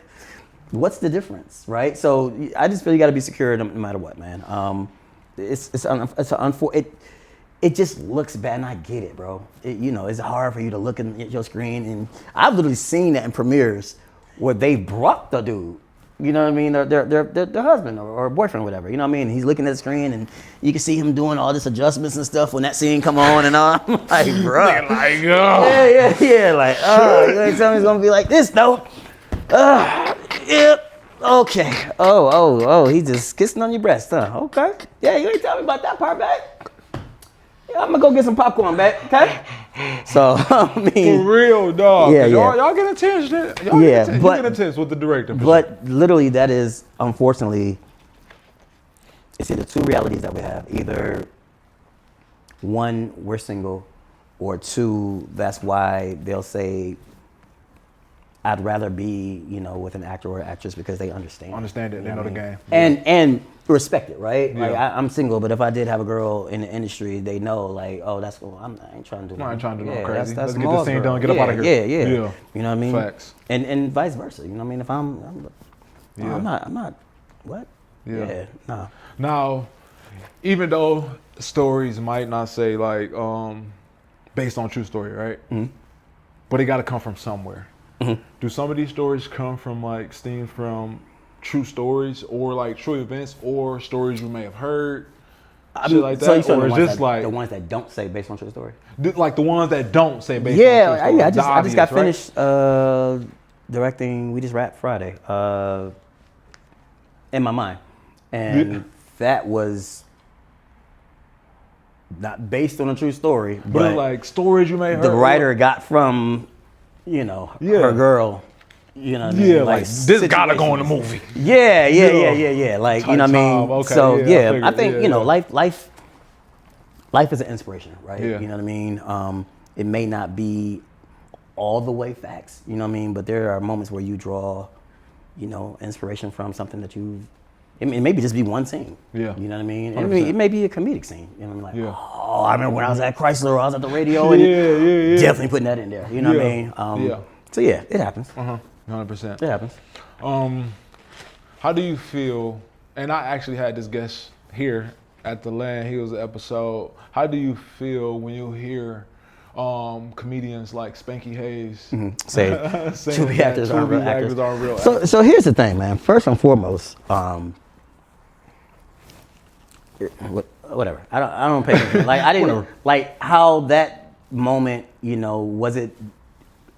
what's the difference, right? So I just feel you got to be secure no matter what, man. It just looks bad, and I get it, bro. It's hard for you to look at your screen, and I've literally seen that in premieres where they brought the dude, you know what I mean, their husband or boyfriend or whatever, you know what I mean? He's looking at the screen, and you can see him doing all this adjustments and stuff when that scene come on, and I'm like, bro. Yeah, like, you ain't telling me it's gonna be like this, though. Yep. Okay. Oh, he's just kissing on your breast, huh? Okay. Yeah, you ain't tell me about that part, back. Yeah, I'm gonna go get some popcorn, back. Okay. So I mean,
for real, dog.
Yeah,
y'all get attention. You get attention with the director.
But literally, that is unfortunately, it's either two realities that we have. Either one, we're single, or two, that's why they'll say, I'd rather be, with an actor or actress because they understand.
Understand it. They know the game.
And respect it, right?
Yeah.
Like I'm single, but if I did have a girl in the industry, they know, like, oh, that's cool. I ain't trying to do that.
I ain't trying to do no crazy.
That's
Let's get this scene done. Get up out of here.
Yeah. You know what I mean?
Facts.
And vice versa. You know what I mean? If I'm not. What?
Yeah.
No.
Now, even though stories might not say like based on true story, right? Mm-hmm. But it got to come from somewhere. Mm-hmm. Do some of these stories come from like steam from true stories or like true events or stories you may have heard? Shit like that,
so
or is just like
the ones that don't say based on true story?
Like the ones that don't say based on true story.
I just got finished directing. We just wrapped Friday. In my mind, and that was not based on a true story,
but like stories you may have heard.
The writer got from, her girl. You know what I mean?
Yeah, like this gotta go in the movie.
Yeah. Like, you know what I mean?
Okay,
so
I
think, life is an inspiration, right?
Yeah.
You know what I mean? It may not be all the way facts, you know what I mean? But there are moments where you draw, inspiration from something that it may just be one scene. Yeah. You know what I mean? It may be a comedic scene. You know what I mean? Like, I remember when I was at Chrysler or I was at the radio and definitely putting that in there. You know what I mean? So it happens.
100%.
It happens.
How do you feel, and I actually had this guest here at the Land. He was an episode. How do you feel when you hear comedians like Spanky Hayes
Say Tubi actors aren't real actors.
So
here's the thing, man. First and foremost, whatever. I don't pay attention. Like I didn't like how that moment. Was it?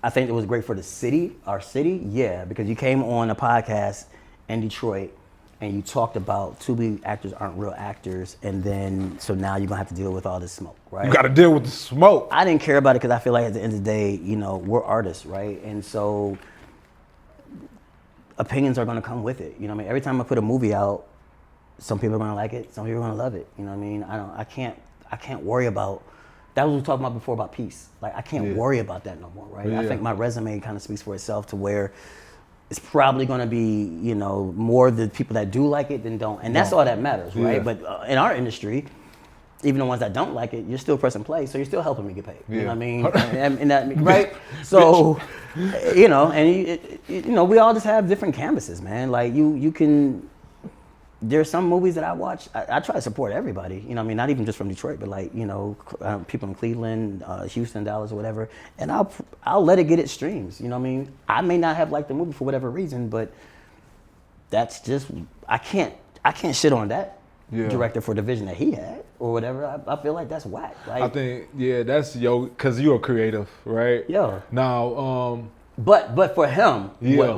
I think it was great for the city, our city. Yeah, because you came on a podcast in Detroit and you talked about Tubi actors aren't real actors, and then so now you're gonna have to deal with all this smoke, right?
You got to deal with the smoke.
I didn't care about it because I feel like at the end of the day, we're artists, right? And so opinions are gonna come with it. Every time I put a movie out, some people are gonna like it, some people are gonna love it. I can't worry about. That was what we were talking about before about peace. Like I can't worry about that no more, right?
Yeah.
I think my resume kind of speaks for itself to where it's probably going to be, more the people that do like it than don't. And that's all that matters, right?
Yeah.
But in our industry, even the ones that don't like it, you're still pressing play, so you're still helping me get paid. You know what I mean? and that, right? So, and we all just have different canvases, man. Like you can, there's some movies that I watch, I try to support everybody, not even just from Detroit, but like, people in Cleveland, Houston, Dallas, or whatever, and I'll let it get its streams, I may not have liked the movie for whatever reason, but that's just, I can't shit on that director for the vision that he had or whatever. I feel like that's whack. Like, I think,
that's cause you're a creative, right?
Yeah.
Now,
but for him,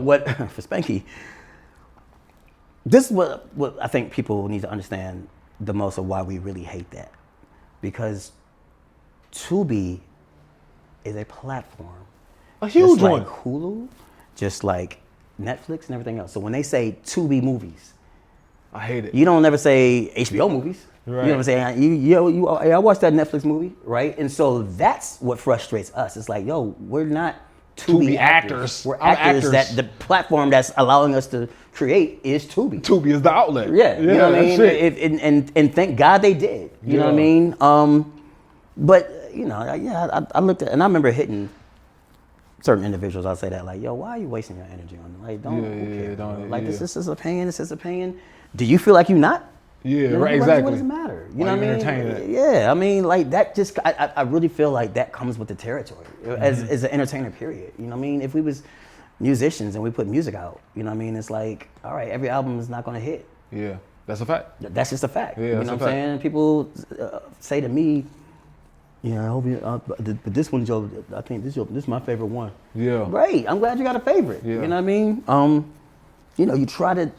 what for Spanky, this is what I think people need to understand the most of why we really hate that. Because Tubi is a platform.
A huge one.
Just like Hulu, just like Netflix and everything else. So when they say Tubi movies,
I hate it.
You don't never say HBO movies.
Right.
You know what I'm saying? I watched that Netflix movie, right? And so that's what frustrates us. It's like, we're not Tubi actors. We're actors that the platform that's allowing us to create is Tubi.
Tubi is the outlet.
Yeah, you know what I mean? And thank God they did. You know what I mean? But, I looked at, and I remember hitting certain individuals, I'll say that, like, why are you wasting your energy on it? Like, don't, this is a pain. Do you feel like you're not?
Yeah, right, exactly.
What does it matter? You know what I mean?
Entertain it.
Yeah, I mean, like that just, I really feel like that comes with the territory as an entertainer, period. You know what I mean? If we was musicians and we put music out, you know what I mean? It's like, all right, every album is not going to hit.
Yeah, that's a fact.
That's just a fact.
Yeah,
you know what I'm saying? People say to me, I hope you, but this one, Joe, I think this is my favorite one.
Yeah.
Great, I'm glad you got a favorite.
Yeah.
You know what I mean? You try to,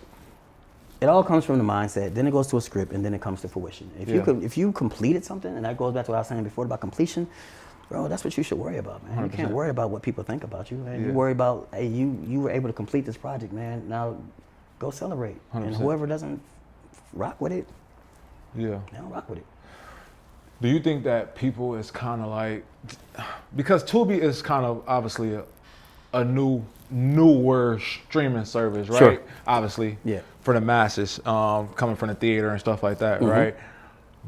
it all comes from the mindset, then it goes to a script, and then it comes to fruition. If you completed something, and that goes back to what I was saying before about completion, bro, that's what you should worry about, man. 100%. You can't worry about what people think about you, man. You worry about, hey, you were able to complete this project, man. Now go celebrate.
100%.
And whoever doesn't rock with it,
they
don't rock with it.
Do you think that people is kind of like, because Tubi is kind of obviously a newer streaming service, right?
Sure.
Obviously,
yeah,
for the masses, coming from the theater and stuff like that, right?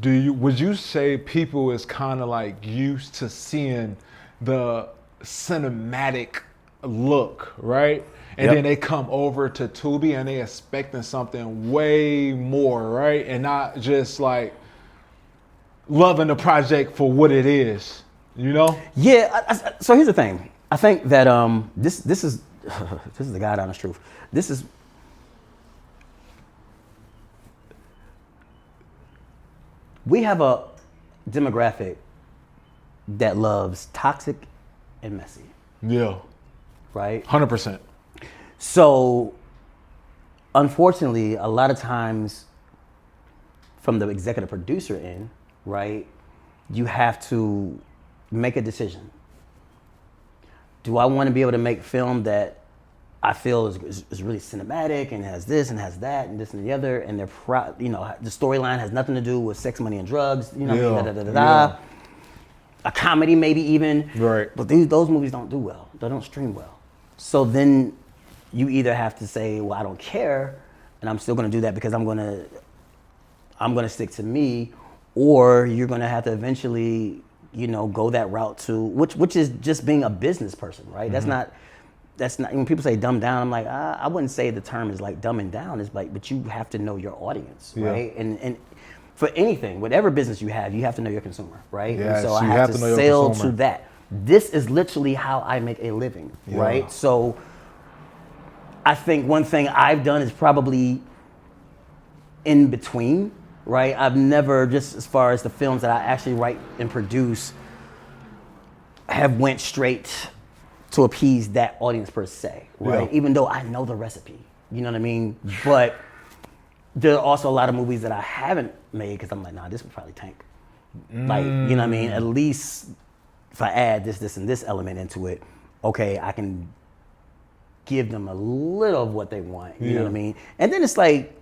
Would you say people is kind of like used to seeing the cinematic look, right? And then they come over to Tubi and they expecting something way more, right? And not just like loving the project for what it is,
Yeah. So here's the thing. I think that this is this is the God honest truth. We have a demographic that loves toxic and messy.
Yeah.
Right?
100%.
So, unfortunately, a lot of times from the executive producer end, right, you have to make a decision. Do I want to be able to make film that I feel is really cinematic and has this and has that and this and the other, and the storyline has nothing to do with sex, money, and drugs, a comedy maybe even,
right?
But those movies don't do well. They don't stream well. So then you either have to say, well, I don't care, and I'm still going to do that because I'm going to stick to me, or you're going to have to eventually, go that route to which is just being a business person, right?
Mm-hmm.
That's not when people say dumb down, I'm like, I wouldn't say the term is like dumbing down. It's like, but you have to know your audience, right? And for anything, whatever business you have to know your consumer, right?
Yes,
and so I
you
have
have
to
to know your
sell
consumer.
to that. This is literally how I make a living, right? So I think one thing I've done is probably in between, right? I've never, just as far as the films that I actually write and produce, have went straight to appease that audience per se, right?
Yeah.
Even though I know the recipe, you know what I mean? But there are also a lot of movies that I haven't made because I'm like, nah, this would probably tank. Like, you know what I mean? At least if I add this, and this element into it, okay, I can give them a little of what they want, you know what I mean? And then it's like,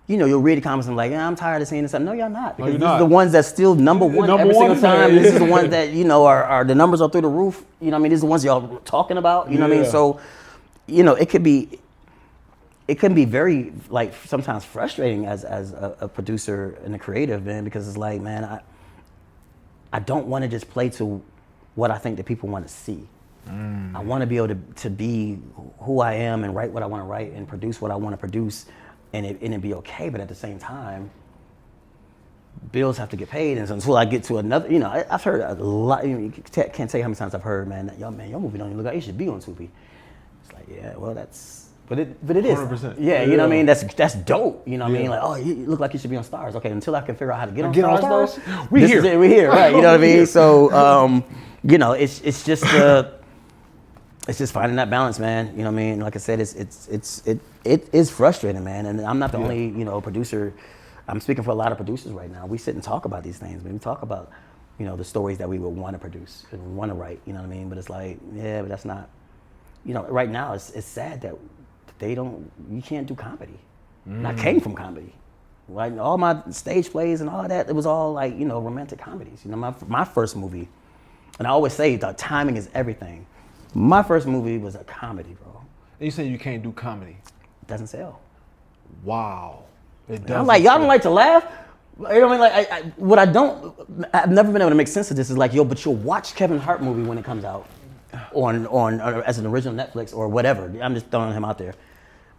you know, you'll read the comments and like, yeah, I'm tired of seeing this. No, y'all not. Because this is the ones that's still number one every single time. This is the ones that, you know, are the numbers are through the roof. You know what I mean? These are the ones y'all talking about. You know what I mean? So, you know, it can be very, like, sometimes frustrating as a producer and a creative, man, because it's like, man, I don't want to just play to what I think that people want to see. I want to be able to be who I am and write what I want to write and produce what I want to produce. And it be okay, but at the same time, bills have to get paid. And so until I get to another, you know, I've heard a lot. You know, can't tell you how many times I've heard, man, your movie don't even look like it should be on Tubi. It's like, yeah, well, but it is.
100%.
Yeah, you know what I mean. That's dope. You know what I mean. Like, oh, you look like you should be on Stars. Okay, until I can figure out how to get on Stars, though, we're here, right? You know what I mean. So, you know, it's just it's just finding that balance, man. You know what I mean? Like I said, it is frustrating, man. And I'm not the only, you know, producer. I'm speaking for a lot of producers right now. We sit and talk about these things. We talk about, you know, the stories that we would want to produce and want to write. You know what I mean? But it's like, yeah, but that's not. You know, right now it's sad that you can't do comedy. And I came from comedy. Like all my stage plays and all that, it was all like, you know, romantic comedies. You know, my first movie, and I always say the timing is everything. My first movie was a comedy, bro.
And you say you can't do comedy.
It doesn't sell.
Wow. It does.
I'm like, y'all don't like to laugh? You know what I mean? I've never been able to make sense of this is like, yo, but you'll watch Kevin Hart movie when it comes out on as an original Netflix or whatever. I'm just throwing him out there.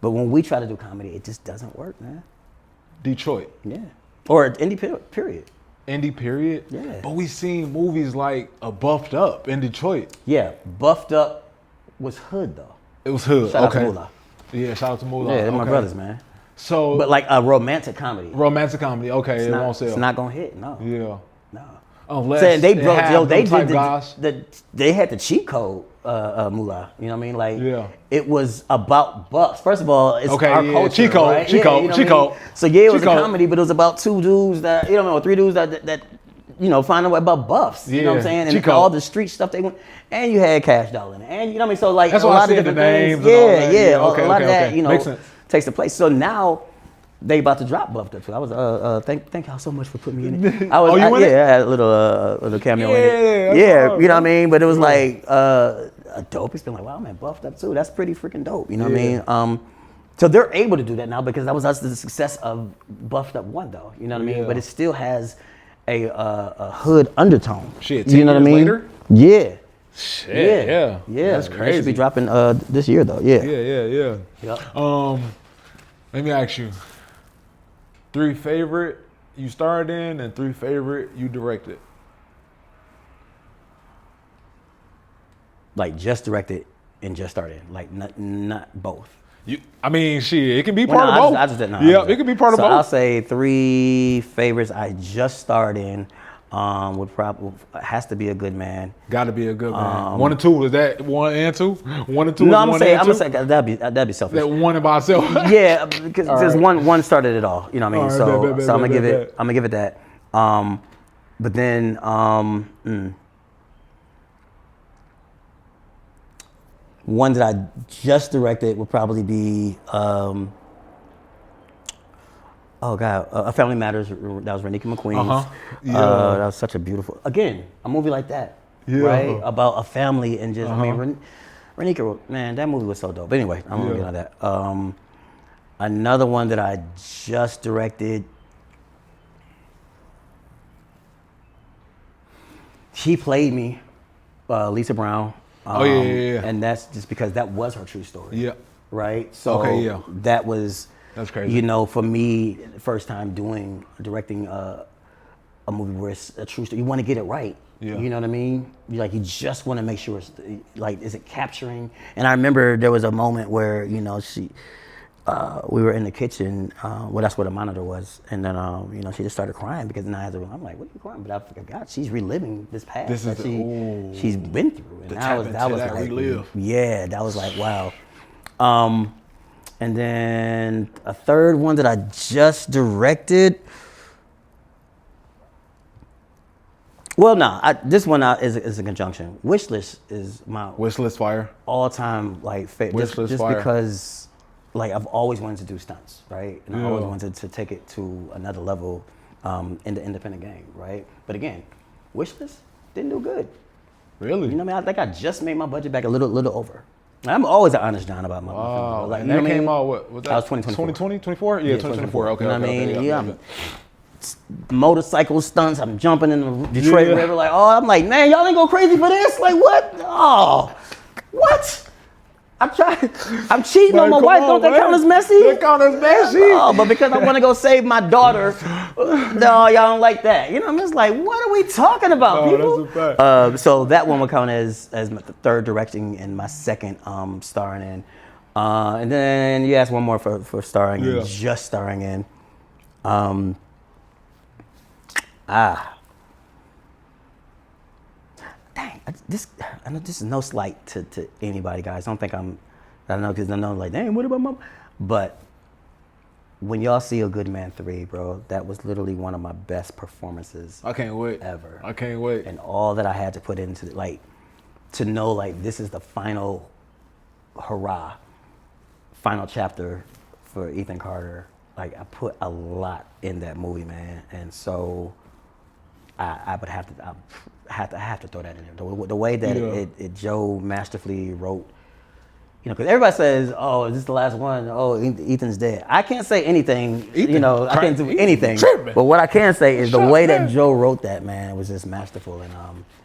But when we try to do comedy, it just doesn't work, man.
Detroit.
Yeah. Or indie period.
Indie period?
Yeah.
But we seen movies like Buffed Up in Detroit.
Yeah, Buffed Up was hood though.
It was hood.
Shout out to Moolah.
Yeah, shout out to Moolah.
Yeah, they're my brothers, man.
So,
but like a romantic comedy.
Romantic comedy, okay, it won't sell.
It's not gonna hit, no.
Yeah.
No.
Unless
they had the cheat code, Moolah. You know what I mean? Like, it was about bucks. First of all, it's our culture,
cheat code,
right?
cheat code.
So yeah, it was a comedy, but it was about two dudes that, you know, or three dudes that you know, find out about buffs. You know what I'm saying? And all the street stuff they went. And you had Cash Doll in it. And you know what I mean? So like
that's
a lot of different things. Yeah. A lot of that, you know, takes the place. So now they about to drop Buffed Up. So I was thank y'all so much for putting me in it. I had a little cameo in it. Yeah, you know what I mean? But it was like a dope. It's been like, wow, man, Buffed Up too. That's pretty freaking dope. You know what I mean? So they're able to do that now because that was the success of Buffed Up 1 though. You know what I mean? But it still has a hood undertone.
Shit,
10 you know what I mean?
Later?
Yeah.
Shit, yeah.
That's crazy. It should be dropping this year though. Yeah.
Yep. Let me ask you. 3 favorite you starred in and 3 favorite you directed.
Like just directed and just started in. Like not both.
I mean, shit, it can be part of both.
I just didn't know.
Yeah, it can be part of both.
I'll say 3 favorites I just starred in. Would probably has to be A Good Man.
Got to be A Good Man. 1 and 2, is that 1 and 2? 1 and 2.
No, I'm gonna say that'd be selfish.
That one by itself.
Yeah, because there's one started it all. You know what I mean? So I'm gonna give it that. But then one that I just directed would probably be A Family Matters. That was Renika McQueen's. That was such a beautiful, again, a movie like that, right? About a family and just, I mean, Renika, man, that movie was so dope. But anyway, I'm gonna get on that. Another one that I just directed, She Played Me, Lisa Brown. And that's just because that was her true story.
Yeah.
Right? So that was,
That's crazy.
You know, for me, first time directing a movie where it's a true story, you want to get it right.
Yeah.
You know what I mean? You just want to make sure it's like, is it capturing? And I remember there was a moment where, you know, we were in the kitchen, well, that's where the monitor was, and then, you know, she just started crying because now I'm like, what are you crying? But I forgot, she's reliving this past that she's been through. And that was like,
relive.
Yeah, that was like, wow. And then a third one that I just directed. Well, no, this one is a conjunction. Wishlist is my
Wishlist fire.
all-time like favorite. Just
fire.
Because like I've always wanted to do stunts, right? And I always wanted to take it to another level in the independent game, right? But again, Wishlist didn't do good.
Really?
You know what I mean? I think I just made my budget back a little over. I'm always an honest John about my
Wow.
like,
And
you know
that
what I
came
mean?
out what? Was that?
That was 2024.
2020, 24? Yeah, 2024. Okay.
You know what I
okay,
mean?
okay,
Yeah,
okay.
motorcycle stunts. I'm jumping in the Detroit
Yeah.
River. Like, oh, I'm like, man, y'all ain't go crazy for this. Like, what? Oh, what? I'm cheating on my wife. Don't that count as messy?
That count as messy.
Oh, but because I want to go save my daughter, no, y'all don't like that. You know, I'm just like, what are we talking about, people?
That's a fact.
So that one would count as my third directing and my second starring in. And then you asked one more for starring in, just starring in. Dang, I know this is no slight to anybody, guys. I don't know, because I know, like, dang, what about mom? But when y'all see A Good Man 3, bro, that was literally one of my best performances
I can't wait.
ever.
I can't wait.
And all that I had to put into it, like, to know, like, this is the final hurrah, final chapter for Ethan Carter. Like, I put a lot in that movie, man. And so I would have to throw that in there. The way that it Joe masterfully wrote, you know, because everybody says, "Oh, is this the last one? Oh, Ethan's dead." I can't say anything. You know, I can't do anything. But what I can say is the way that Joe wrote that, man, was just masterful, and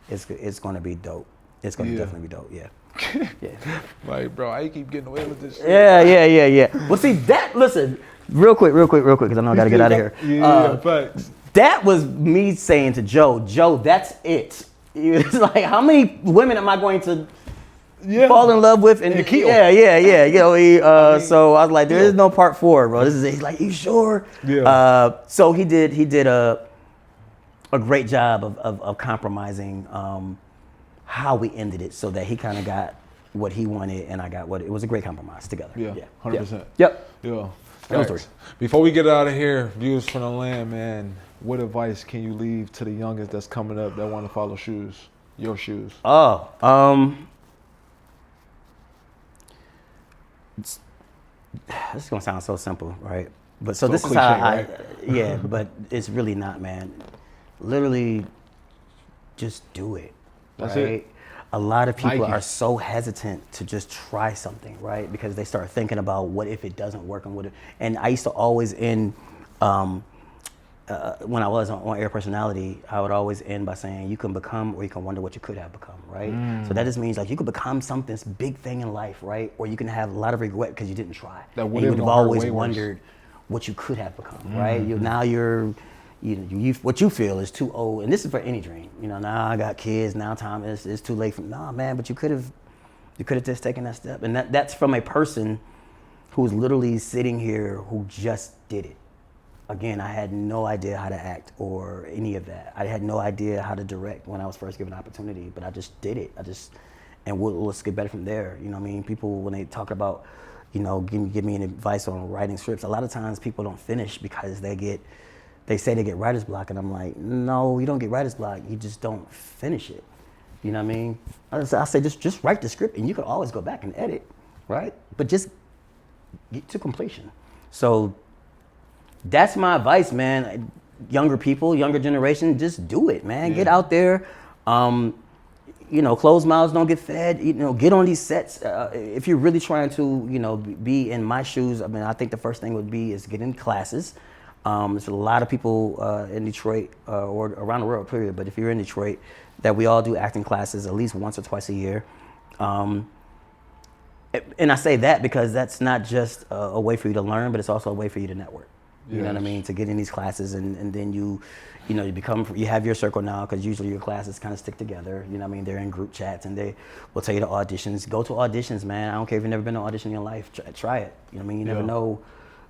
it's going to be dope. It's going to definitely be dope. Yeah. Yeah.
Like, bro, I keep getting away with this shit.
Yeah. Well, see that. Listen, real quick, because I know I got to get out of here.
Facts.
That was me saying to Joe, that's it. It's like, how many women am I going to fall in love with and
kill?
Yeah. You know, so I was like, there is no part 4, bro. This is it. He's like, you sure?
Yeah.
So he did a great job of compromising how we ended it, so that he kind of got what he wanted and I got what it was. A great compromise together.
Yeah. 100%.
Yep.
Yeah.
Those three.
Before we get out of here, views from the land, man. What advice can you leave to the youngest that's coming up that want to follow your shoes?
This is gonna sound so simple, right? But so
So
this is
cliche,
how
right?
but it's really not, man. Literally, just do it.
That's
right?
it.
A lot of people
Nike.
are so hesitant to just try something, right? Because they start thinking about what if it doesn't work and I used to always end, when I was on Air Personality, I would always end by saying you can become or you can wonder what you could have become, right? So that just means like you could become something, this big thing in life, right? Or you can have a lot of regret because you didn't try.
That
and
would
you
have
would have
gonna hurt
always
way worse.
wondered what you could have become, right? You what you feel is too old, and this is for any dream. You know, now I got kids, now time is too late for nah, man. But you could have just taken that step, and that's from a person who's literally sitting here who just did it. Again, I had no idea how to act or any of that. I had no idea how to direct when I was first given the opportunity, but I just did it. And let's get better from there. You know what I mean? People, when they talk about, you know, give me an advice on writing scripts, a lot of times people don't finish because they say they get writer's block, and I'm like, no, you don't get writer's block. You just don't finish it. You know what I mean? I say just write the script, and you can always go back and edit, right? But just get to completion. So that's my advice, man. Younger people, younger generation, just do it, man. Get out there. You know, closed mouths don't get fed. You know, get on these sets. If you're really trying to, you know, be in my shoes, I mean, I think the first thing would be is get in classes. There's a lot of people in Detroit or around the world, period. But if you're in Detroit, that we all do acting classes at least once or twice a year. And I say that because that's not just a way for you to learn, but it's also a way for you to network. You know what I mean? To get in these classes, and then you have your circle now, because usually your classes kind of stick together. You know what I mean? They're in group chats, and they will tell you to auditions. Go to auditions, man. I don't care if you've never been to an audition in your life. Try it. You know what I mean? You never know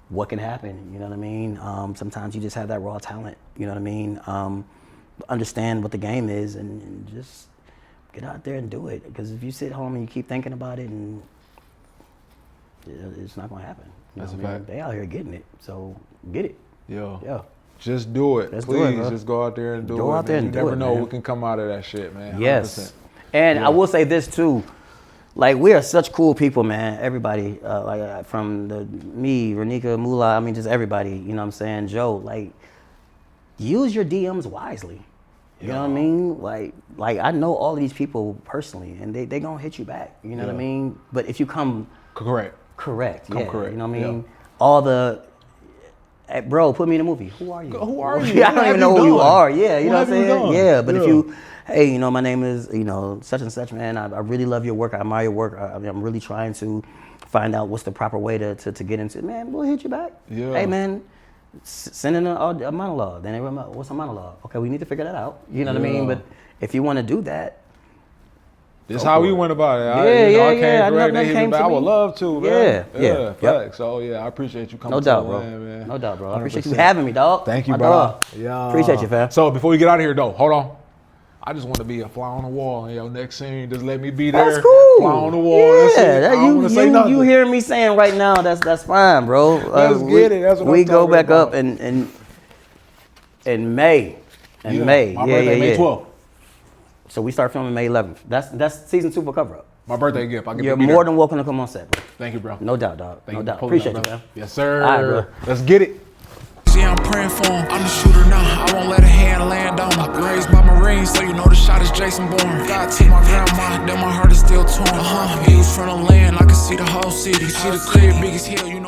what can happen. You know what I mean? Sometimes you just have that raw talent. You know what I mean? Understand what the game is, and just get out there and do it. Because if you sit home and you keep thinking about it, and it's not gonna happen.
That's a fact.
They out here getting it, so get it. Yeah.
Just do it.
Let's
Please,
do it,
just go out there and do it.
Go out there and
you
do
never
it,
know
man.
what can come out of that shit, man. 100%.
Yes. And I will say this too, like we are such cool people, man. Everybody, from me, Renika, Mula, I mean just everybody. You know what I'm saying? Joe, like use your DMs wisely. You know what I mean? Like I know all of these people personally, and they gonna hit you back. You know what I mean? But if you come correct,
correct.
You know what I mean? All the hey, bro, put me in a movie. Who are you?
Who are you?
I don't even know who you are. Yeah, you know what I'm saying?
Done?
Yeah, but if you, hey, you know, my name is, you know, such and such, man. I really love your work. I admire your work. I'm really trying to find out what's the proper way to get into it. Man, we'll hit you back.
Yeah.
Hey, man, send in a monologue. Then they remember, what's a monologue? Okay, we need to figure that out. You know what I mean? But if you want to do that,
this how we went about it. I came I would love to, man.
Yeah.
Facts. So I appreciate you coming.
No doubt,
to
bro.
man.
No doubt, bro. I
100%.
appreciate you having me, dog.
Thank you,
My
bro.
dog.
Yeah.
Appreciate you, fam.
So before we get out of here, though, hold on. I just want to be a fly on the wall in your next scene. Just let me be there.
That's cool.
Fly on the wall. That's it. I don't want to say nothing.
You hearing me saying right now? That's fine, bro.
Let's get it. That's what
we
I'm
go
talking
back
about.
up in May. In May.
My birthday, May 12th.
So we start filming May 11th. That's season 2 for Cover Up.
My birthday gift.
You're more than welcome to come on set, bro.
Thank you, bro.
No doubt, dog. No doubt.
Pulling
Appreciate
up,
you,
bro.
man.
Yes, sir.
All right, bro.
Let's get it.
Yeah, I'm praying for him. I'm the shooter now. I won't let a hand land on him. I've been raised by Marines, so you know the shot is Jason Bourne. God took my grandma, then my heart is still torn. Views from the land, I can see the whole city. See the crib, biggest hill.